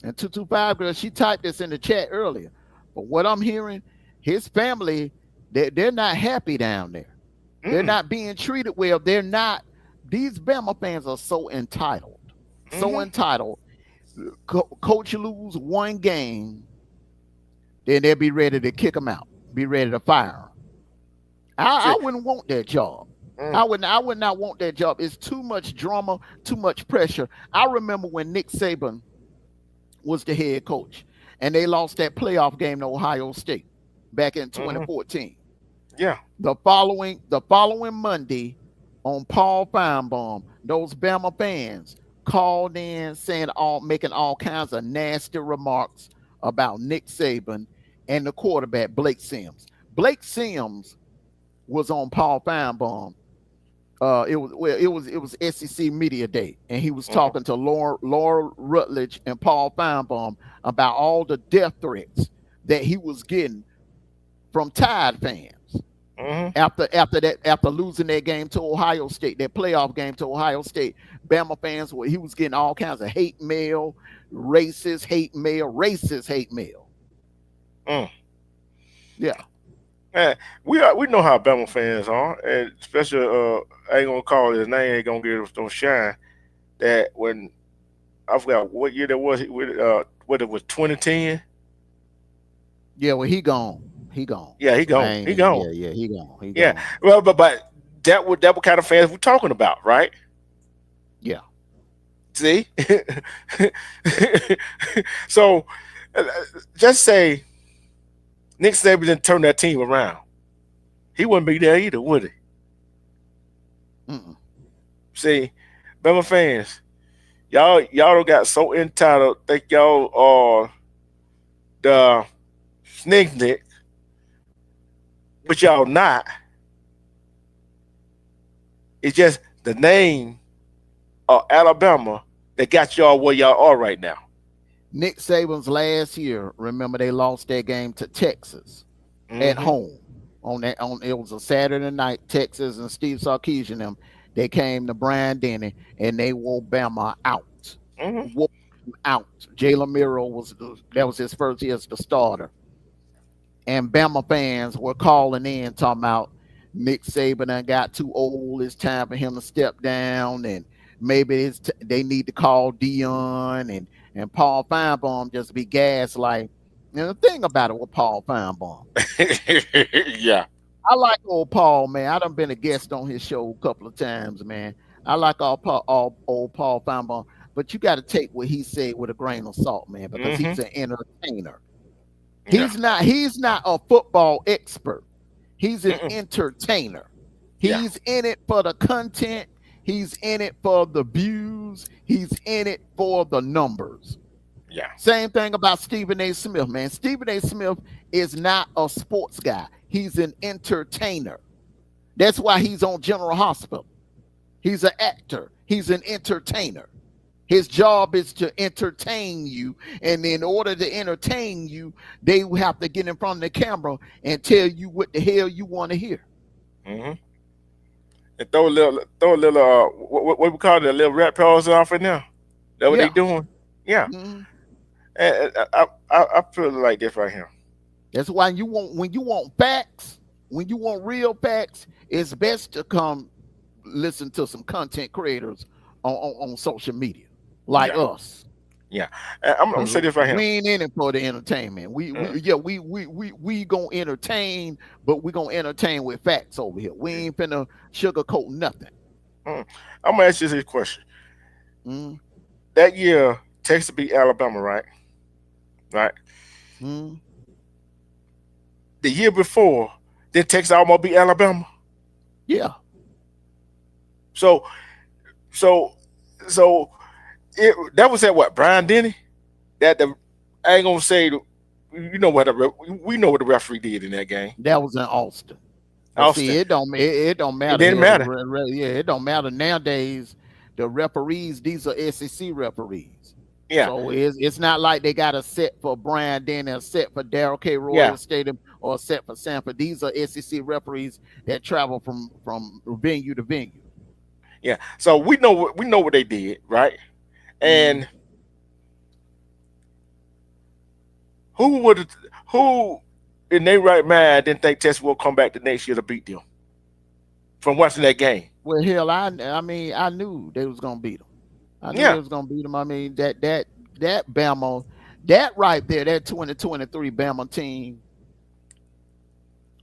and 225 girl, she typed this in the chat earlier. But what I'm hearing, his family, they're not happy down there. They're Mm-mm. not being treated well. They're not. These Bama fans are so entitled, so Mm-hmm. entitled. Coach lose one game, then they'll be ready to kick him out, be ready to fire him. I See, wouldn't want that job. mm, I would not want that job. It's too much drama, too much pressure. I remember when Nick Saban was the head coach, and they lost that playoff game to Ohio State back in mm-hmm. 2014. Yeah. The following Monday on Paul Feinbaum, those Bama fans called in saying making all kinds of nasty remarks about Nick Saban and the quarterback Blake Sims. Blake Sims was on Paul Feinbaum. It was SEC Media Day, and he was Mhm. talking to Laura Rutledge and Paul Feinbaum about all the death threats that he was getting from Tide fans Mhm. after losing that game to Ohio State, that playoff game to Ohio State. Bama fans he was getting all kinds of hate mail, racist hate mail. Mm. Yeah. Man, we know how Bama fans are, and especially I ain't gonna call his name, ain't gonna give him no shine. That when I forgot what year that was, what it was 2010. Yeah, well, he gone. He gone. Yeah, he I gone. ain't, He gone. yeah, he gone. He Yeah. gone. Well, but that what kind of fans we're talking about, right? Yeah. See. So uh, just say Nick Saban didn't turn that team around. He wouldn't be there either, would he? Mm-mm. See, Bama fans, y'all don't got so entitled, think y'all are the snake, but y'all not. It's just the name of Alabama that got y'all where y'all are right now. Nick Saban's last year, remember they lost that game to Texas at Hmm. home. On it was a Saturday night. Texas and Steve Sarkisian them they came to Brian Denny and they wore Bama out. Hmm. Wore them out. Jalen Miro that was his first year as the starter, and Bama fans were calling in talking about Nick Saban done got too old. It's time for him to step down, and maybe they need to call Dion and Paul Feinbaum just be gaslight. And the thing about it with Paul Feinbaum, Yeah. I like old Paul, man. I done been a guest on his show a couple of times, man. I like old Paul Feinbaum, but you got to take what he said with a grain of salt, man, because Hmm. he's an entertainer. Yeah. He's not a football expert. He's an Mm-mm. entertainer. Yeah. He's in it for the content. He's in it for the views. He's in it for the numbers. Yeah. Same thing about Stephen A. Smith, man. Stephen A. Smith is not a sports guy. He's an entertainer. That's why he's on General Hospital. He's an actor. He's an entertainer. His job is to entertain you. And in order to entertain you, they have to get in front of the camera and tell you what the hell you want to hear. Hmm. And throw a little, what we call it, a little rat pause off in there. That what they Yeah. doing? Yeah. Mhm. And I feel like this right here. That's why when you want facts, when you want real facts, it's best to come listen to some content creators on social media like Yeah. us. Yeah. And I'm gonna Because say this right we here. ain't in it for the entertainment. We Mm, we yeah we gonna entertain, but we gonna entertain with facts over here. We ain't finna sugarcoat nothing. mm. I'm gonna ask you this question. Mm, That year, Texas beat Alabama, right? Right. mm, The year before, then Texas almost beat Alabama. yeah, So so so that was at what, Brian Denny? That the I ain't gonna say you know what we know what the referee did in that game. that was in Austin. But see, Austin. it don't It matter didn't here. matter. Yeah, it don't matter nowadays. The referees, these are SEC referees. Yeah. So it's not like they got a set for Brian Denny, a set for Darrell K. Yeah. Royal Stadium, or a set for Sanford. These are SEC referees that travel from venue to venue. Yeah. So we know what they did, right? Mm, And who would who in their right mind didn't think Texas will come back the next year to beat them from watching that game? well, hell, I mean, I knew they was gonna beat them. I knew they Yeah. was gonna beat them. I mean, that Bama, that right there, that 2023 Bama team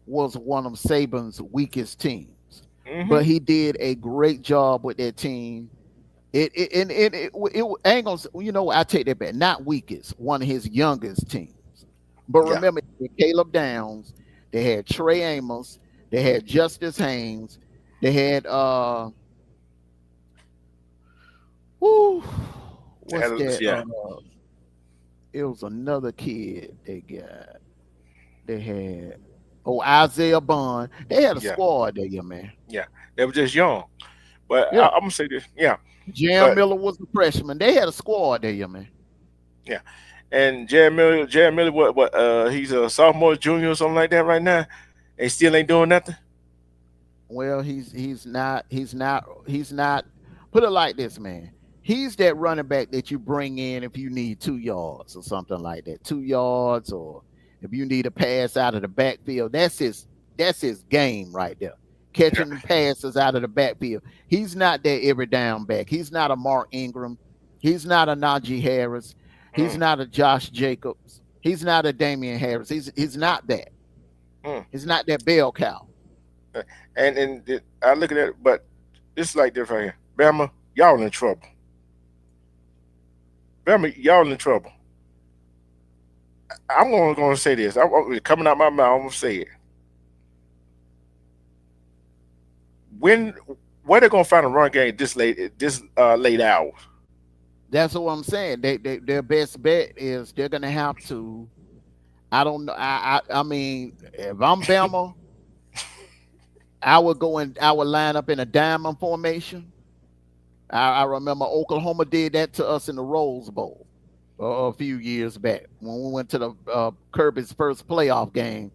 was one of Saban's weakest teams, Hmm. but he did a great job with that team. I ain't gonna, I take that back. Not weakest, one of his youngest teams. But Yeah. remember, Caleb Downs, they had Trey Amos, they had Justice Haynes, they had whoo, what's that? Yeah. It was another kid they got. They had Isaiah Bond. They had a Yeah, squad there, man. yeah. They were just young. But Yeah. I'm gonna say this, yeah. Jam But Miller was a freshman. They had a squad there, man. yeah, and Jared Miller, what? He's a sophomore, junior, or something like that right now, and still ain't doing nothing. Well, he's not. Put it like this, man. He's that running back that you bring in if you need 2 yards or something like that. 2 yards, or if you need a pass out of the backfield. That's his game right there. Yeah. Catching the passes out of the backfield. He's not that every down back. He's not a Mark Ingram. He's not a Najee Harris. He's Mm, not a Josh Jacobs. He's not a Damian Harris. He's not that. mm. He's not that bell cow. I look at it, but it's like this right here. Bama, y'all in trouble. Bama, y'all in trouble. I'm gonna say this. Coming out my mouth. I'm gonna say it. When where they gonna find a run game this late hours? That's what I'm saying. Their best bet is they're gonna have to. I don't know. I mean, if I'm Bama, I would line up in a diamond formation. I remember Oklahoma did that to us in the Rose Bowl a few years back when we went to the Kirby's first playoff game.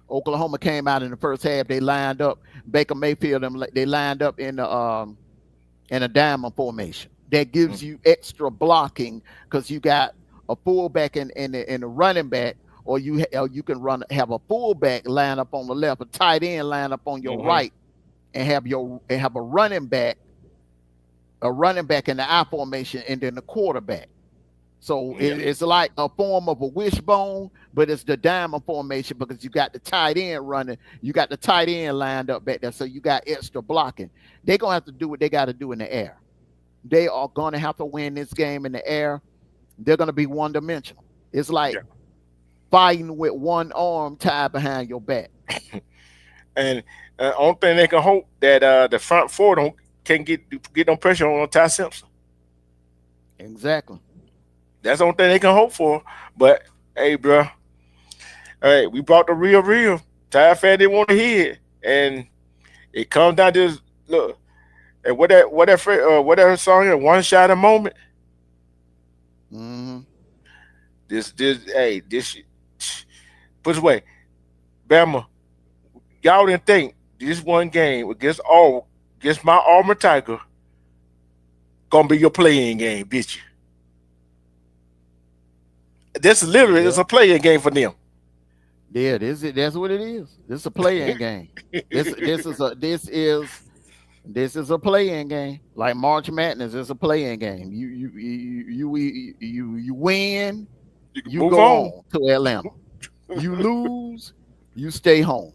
Oklahoma came out in the first half. They lined up Baker Mayfield. They lined up in a diamond formation. That gives Mm, you extra blocking because you got a fullback and a running back, or you can have a fullback line up on the left, a tight end line up on your mhm, right, and have a running back in the I formation, and then the quarterback. So yeah, it's like a form of a wishbone, but it's the diamond formation because you got the tight end running, you got the tight end lined up back there, so you got extra blocking. They're gonna have to do what they got to do in the air. They are gonna have to win this game in the air. They're gonna be one dimensional. It's like yeah. fighting with one arm tied behind your back. And only thing they can hope that the front four don't can get no pressure on Ty Simpson. Exactly. That's the only thing they can hope for. But hey, bro, hey, we brought the real. Ty fan didn't want to hear it, and it comes down to this, look. And what that song here, one shot a moment. Hmm. This put it away, Bama. Y'all didn't think this one game against my Auburn Tiger gonna be your playing game, bitch. This literally is Yeah. a playing game for them. Yeah, that's what it is. This is a playing game. This is a playing game. Like March Madness is a playing game. You win, You can you move go on on to Atlanta. You lose, you stay home.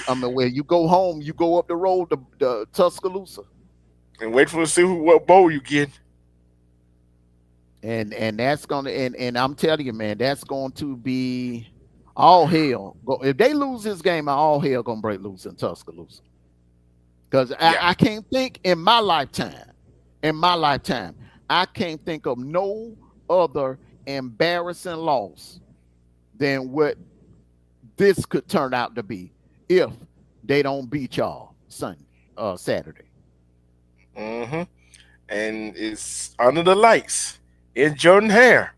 I mean, where you go home, you go up the road to Tuscaloosa, and wait for to see what bowl you get. and that's gonna and I'm telling you, man, that's going to be all hell. If they lose this game, all hell gonna break loose in Tuscaloosa. Because I, Yeah. I can't think in my lifetime, I can't think of no other embarrassing loss than what this could turn out to be if they don't beat y'all Saturday. hmm And it's under the lights in Jordan Hare.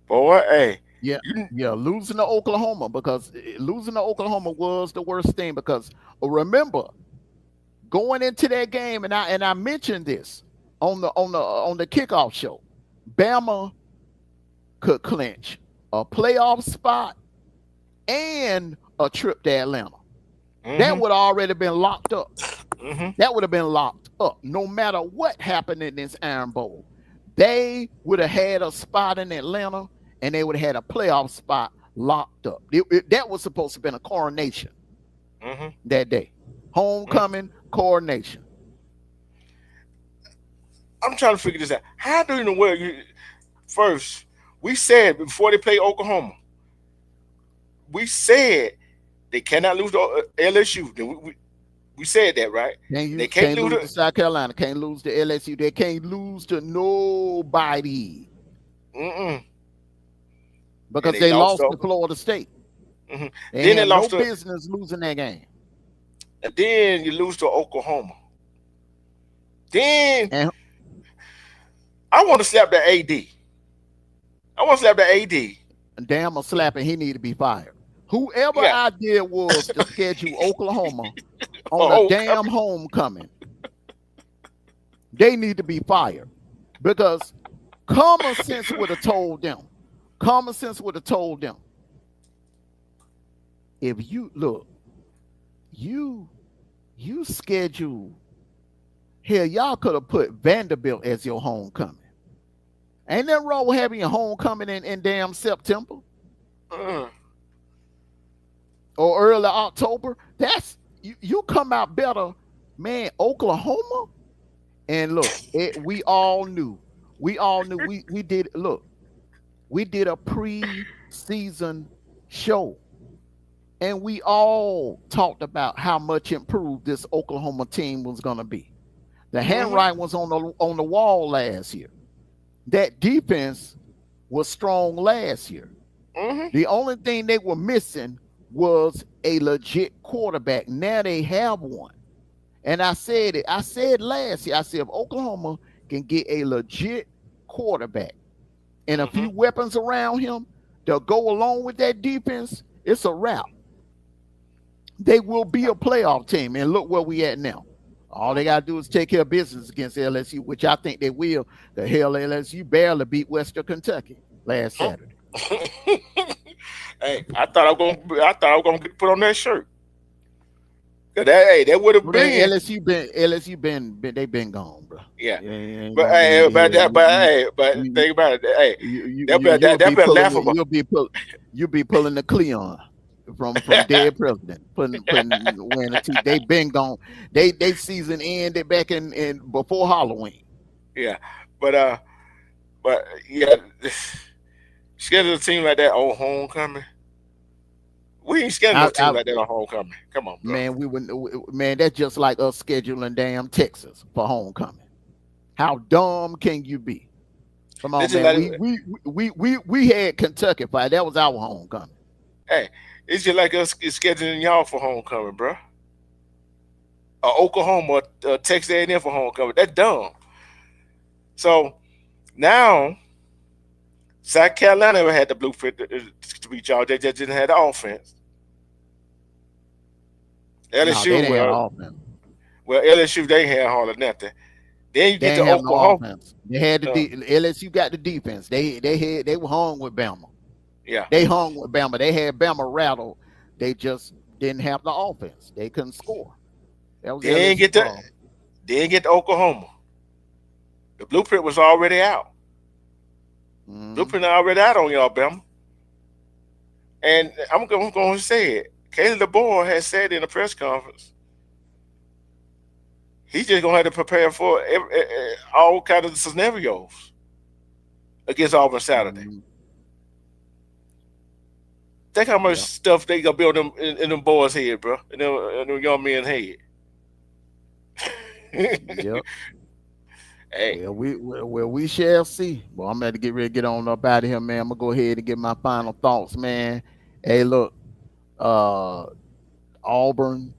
Boy, hey, Yeah, you yeah, losing to Oklahoma was the worst thing because remember going into that game, and I mentioned this on the kickoff show, Bama could clinch a playoff spot and a trip to Atlanta. That hmm would have already been locked up. hmm That would have been locked up. No matter what happened in this Iron Bowl, they would have had a spot in Atlanta, and they would have had a playoff spot locked up. That was supposed to have been a coronation hmm that day. Homecoming coronation. I'm trying to figure this out. How do you know where you first? We said before they play Oklahoma, we said they cannot lose to LSU. Then We said that, right? They can't Can't lose lose to it. South Carolina. Can't lose to LSU. They can't lose to nobody Mm-mm. And because they they lost lost to over. Florida State. Hmm. They Then they had no lost to, business losing that game. and then you lose to Oklahoma. Then And I want to slap the AD. I want to slap the AD. damn a slapping, he need to be fired. Whoever Yeah. idea was to schedule Oklahoma on a Oh, damn coming. homecoming, they need to be fired because common sense would have told them. Common sense would have told them if you look, you schedule. Hell, y'all could have put Vanderbilt as your homecoming. Ain't nothing wrong with having your homecoming in damn September Mm. or early October. That's you come out better, man. Oklahoma and look, we all knew. We all knew. We did look. We did a pre-season show, and we all talked about how much improved this Oklahoma team was going to be. The Hmm. handwriting was on the wall last year. That defense was strong last year. Hmm. The only thing they were missing was a legit quarterback. Now they have one. And I said it. I said last year, I said if Oklahoma can get a legit quarterback and a Hmm. few weapons around him to go along with that defense, it's a wrap. They will be a playoff team. And look where we at now. All they got to do is take care of business against LSU, which I think they will. The hell, LSU barely beat Western Kentucky last Saturday. Hey, I thought I was gonna get put on that shirt. 'Cause that, hey, that would have Well, then been, they've been gone, bro. yeah. You ain't But gonna be hey, but here. that, but hey, but You, think about it. Hey, you'll that be been pulling laughable. you'll be pulling the Cleon from dead president, putting wearing the teeth. They been gone. They season ended back in before Halloween. Yeah, but yeah, schedule a team like that on homecoming. We ain't scheduled no team I like that on homecoming. Come on, bro. man, we would man. That's just like us scheduling damn Texas for homecoming. How dumb can you be? Come This on, is man. like, We had Kentucky fight. That was our homecoming. hey, it's just like us scheduling y'all for homecoming, bro. Or Oklahoma, Texas A&M for homecoming. That's dumb. So now South Carolina had the blueprint to beat y'all. They just didn't have the offense. No, they LSU, didn't have no offense. well, LSU they had hardly nothing. Then you They get to didn't have no Oklahoma. offense. They had Uh, LSU got the defense. They were hung with Bama. yeah. They hung with Bama. They had Bama rattled. They just didn't have the offense. They couldn't score. That was Then LSU get to problem. then get to Oklahoma. The blueprint was already out. Mm-hmm. Blueprint already out on y'all, Bama. And I'm going to say it. Caleb DeBoer has said in a press conference, he's just going to have to prepare for all kinds of scenarios against Auburn Saturday. Mm-hmm. Think how much Yeah. stuff they gonna be on them in them boys' head, bro. In them young men's head. Yep. Hey, Well, we shall see. Well, I'm going to get ready to get on up out of here, man. I'm gonna go ahead and get my final thoughts, man. Hey, look, uh, Auburn.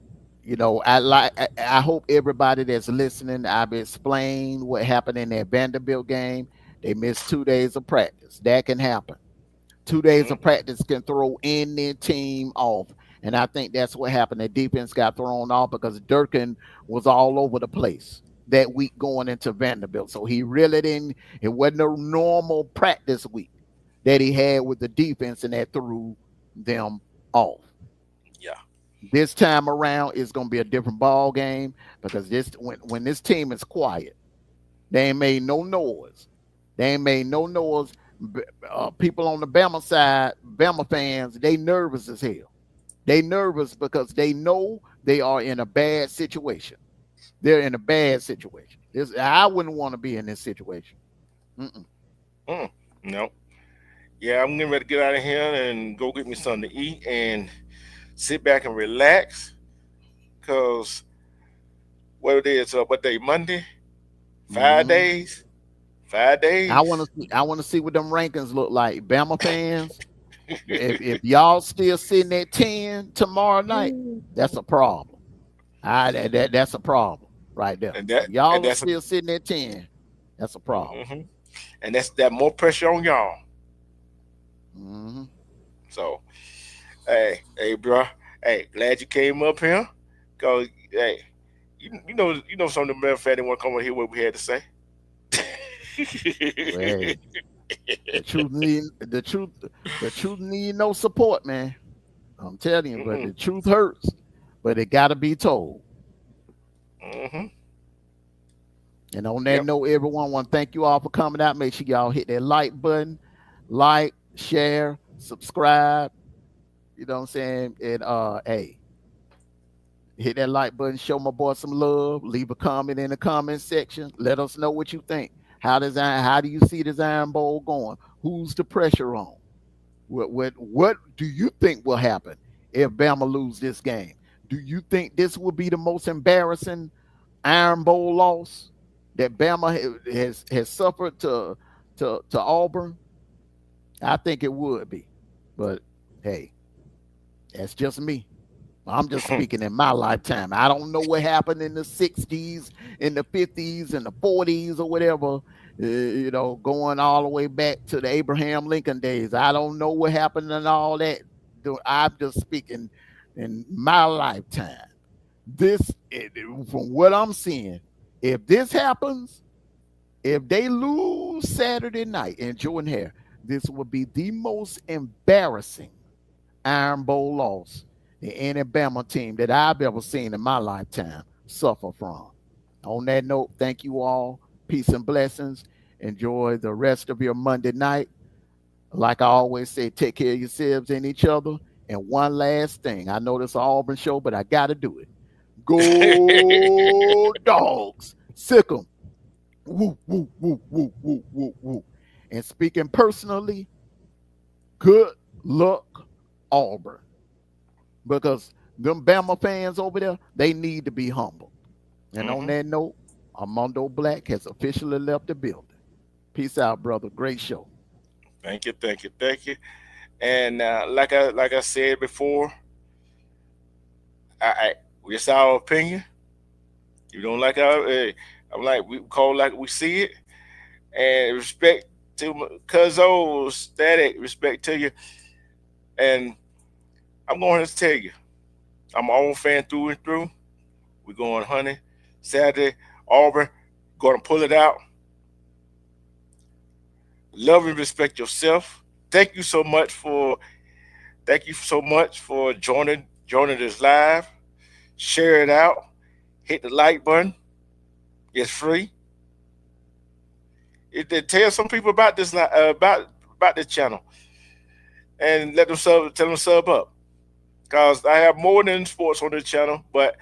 I hope everybody that's listening, I've explained what happened in that Vanderbilt game. They missed 2 days of practice. That can happen. 2 days of mhm, practice can throw any team off. And I think that's what happened. The defense got thrown off because Durkin was all over the place that week going into Vanderbilt. So he really didn't, it wasn't a normal practice week that he had with the defense, and that threw them off. yeah, This time around, it's going to be a different ball game because when this team is quiet, they ain't made no noise. They ain't made no noise. People on the Bama side, Bama fans, they nervous as hell. They nervous because they know they are in a bad situation. They're in a bad situation. I wouldn't want to be in this situation. Mm-mm. mm, no, yeah. I'm getting ready to get out of here and go get me something to eat and sit back and relax. Cause what it is? What day? Monday? Five Hmm. days. 5 days. I want to see what them rankings look like. Bama fans, if y'all still sitting at 10 tomorrow night, that's a problem. That's a problem right there. and If that and y'all are that's still sitting at 10, that's a problem. hmm and that's that more pressure on y'all. Hmm. So, hey, bro. Hey, glad you came up here. Cause hey, you know some of the men fans want to come and hear what we had to say. Well, hey, the truth need no support, man. I'm telling you, but Mm-mm. the truth hurts. But it gotta be told. Hmm. And on that Yep. note, everyone, want to thank you all for coming out. Make sure y'all hit that like button, like, share, subscribe. You know what I'm saying? And hey, hit that like button, show my boy some love, leave a comment in the comment section. Let us know what you think. How do you see this Iron Bowl going? Who's the pressure on? What do you think will happen if Bama lose this game? Do you think this will be the most embarrassing Iron Bowl loss that Bama has suffered to Auburn? I think it would be. But hey, that's just me. I'm just speaking in my lifetime. I don't know what happened in the 60s, in the 50s, and the 40s or whatever, going all the way back to the Abraham Lincoln days. I don't know what happened and all that. I'm just speaking in my lifetime. From what I'm seeing, if this happens, if they lose Saturday night in Jordan Hare, this would be the most embarrassing Iron Bowl loss the any Bama team that I've ever seen in my lifetime suffer from. On that note, thank you all. Peace and blessings. Enjoy the rest of your Monday night. Like I always say, take care of yourselves and each other. And one last thing. I know this is an Auburn show, but I got to do it. Go dogs. Sick 'em. Woo, woo, woo, woo, woo, woo, woo. And speaking personally, good luck, Auburn. Because them Bama fans over there, they need to be humble. And on Hmm. that note, Armando Black has officially left the building. Peace out, brother. Great show. Thank you, thank you, thank you. And like I said before, I it's our opinion. You don't like our, I'm like we call like we see it, and respect to my Cuzzo Static, respect to you. And I'm going to tell you, I'm an Auburn fan through and through. We're going hunting Saturday, Auburn, going to pull it out. Love and respect yourself. Thank you so much for joining this live. Share it out. Hit the like button. It's free. Tell some people about this about this channel and tell them sub up. Cause I have more than sports on this channel, but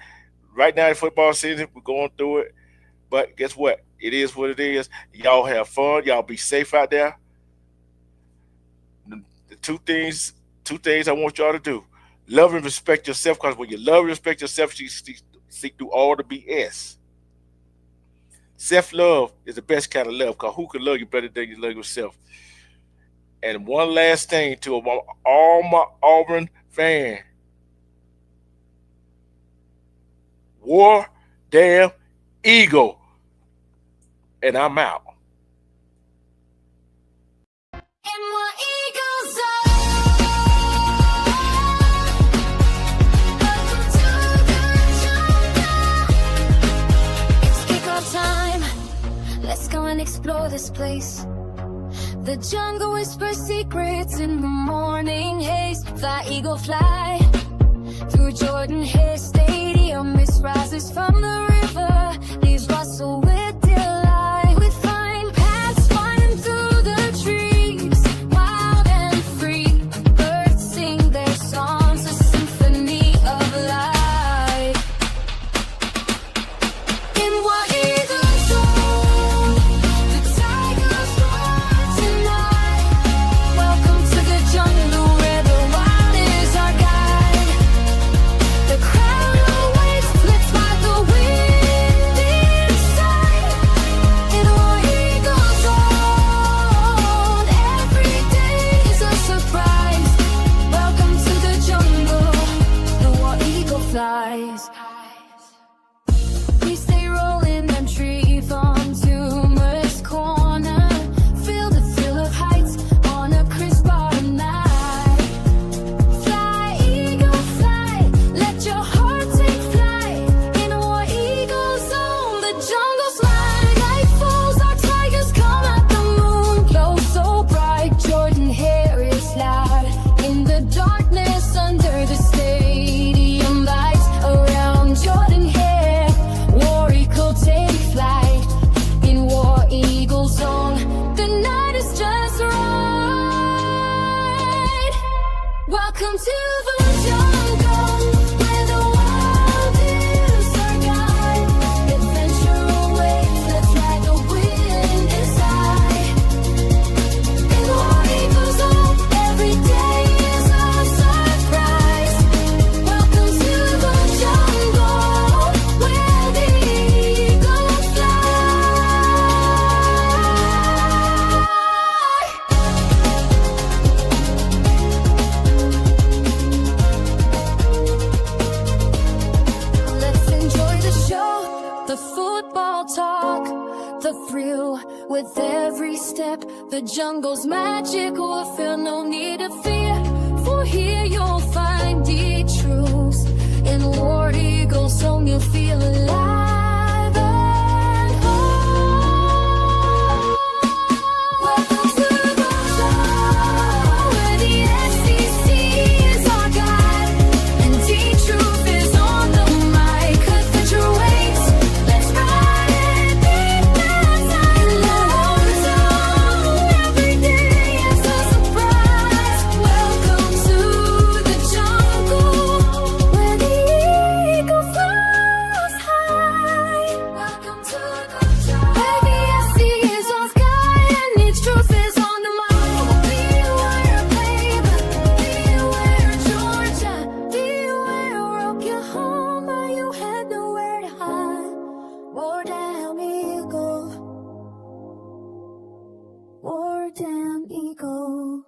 right now the football season we're going through it. But guess what? It is what it is. Y'all have fun. Y'all be safe out there. The two things I want y'all to do: love and respect yourself. Because when you love and respect yourself, you see through all the BS. Self love is the best kind of love. Because who can love you better than you love yourself? And one last thing to all my Auburn fans: War damn Eagle. And I'm out. And what eagles are. Welcome to the jungle. It's kickoff time. Let's go and explore this place. The jungle whispers secrets in the morning haze. Fly, eagle, fly through Jordan Hare Stadium. Mist rises from the river, leaves rustle with delight. We find paths winding through the trees, wild and free. Birds sing their songs, a symphony of light. In what eagles soar, the tigers roar tonight. Welcome to the jungle where the wild is our guide. The crowd awaits, blitzed by the wind. Welcome to the jungle, where the wild is our guide. Adventure awaits, let's ride the wind is high. And war equals hope, every day is a surprise. Welcome to the jungle, where the eagles fly. Let's enjoy the show, the football talk, the thrill with every step. The jungle's magic will feel no need to fear. For here you'll find the truths. In War Eagle song you'll feel alive and whole. Welcome to the show, where the SEC is our guide, and T-Truth is on the mic. Cut the weights, let's ride it big fast and low. Every day is a surprise. Welcome to the jungle, where the eagle flies high. Welcome to the jungle, where the SEC is our guide, and its truth is on the mic. Beware, babe, beware, Georgia, beware, Oklahoma, you had nowhere to hide. War damn eagle, war damn eagle.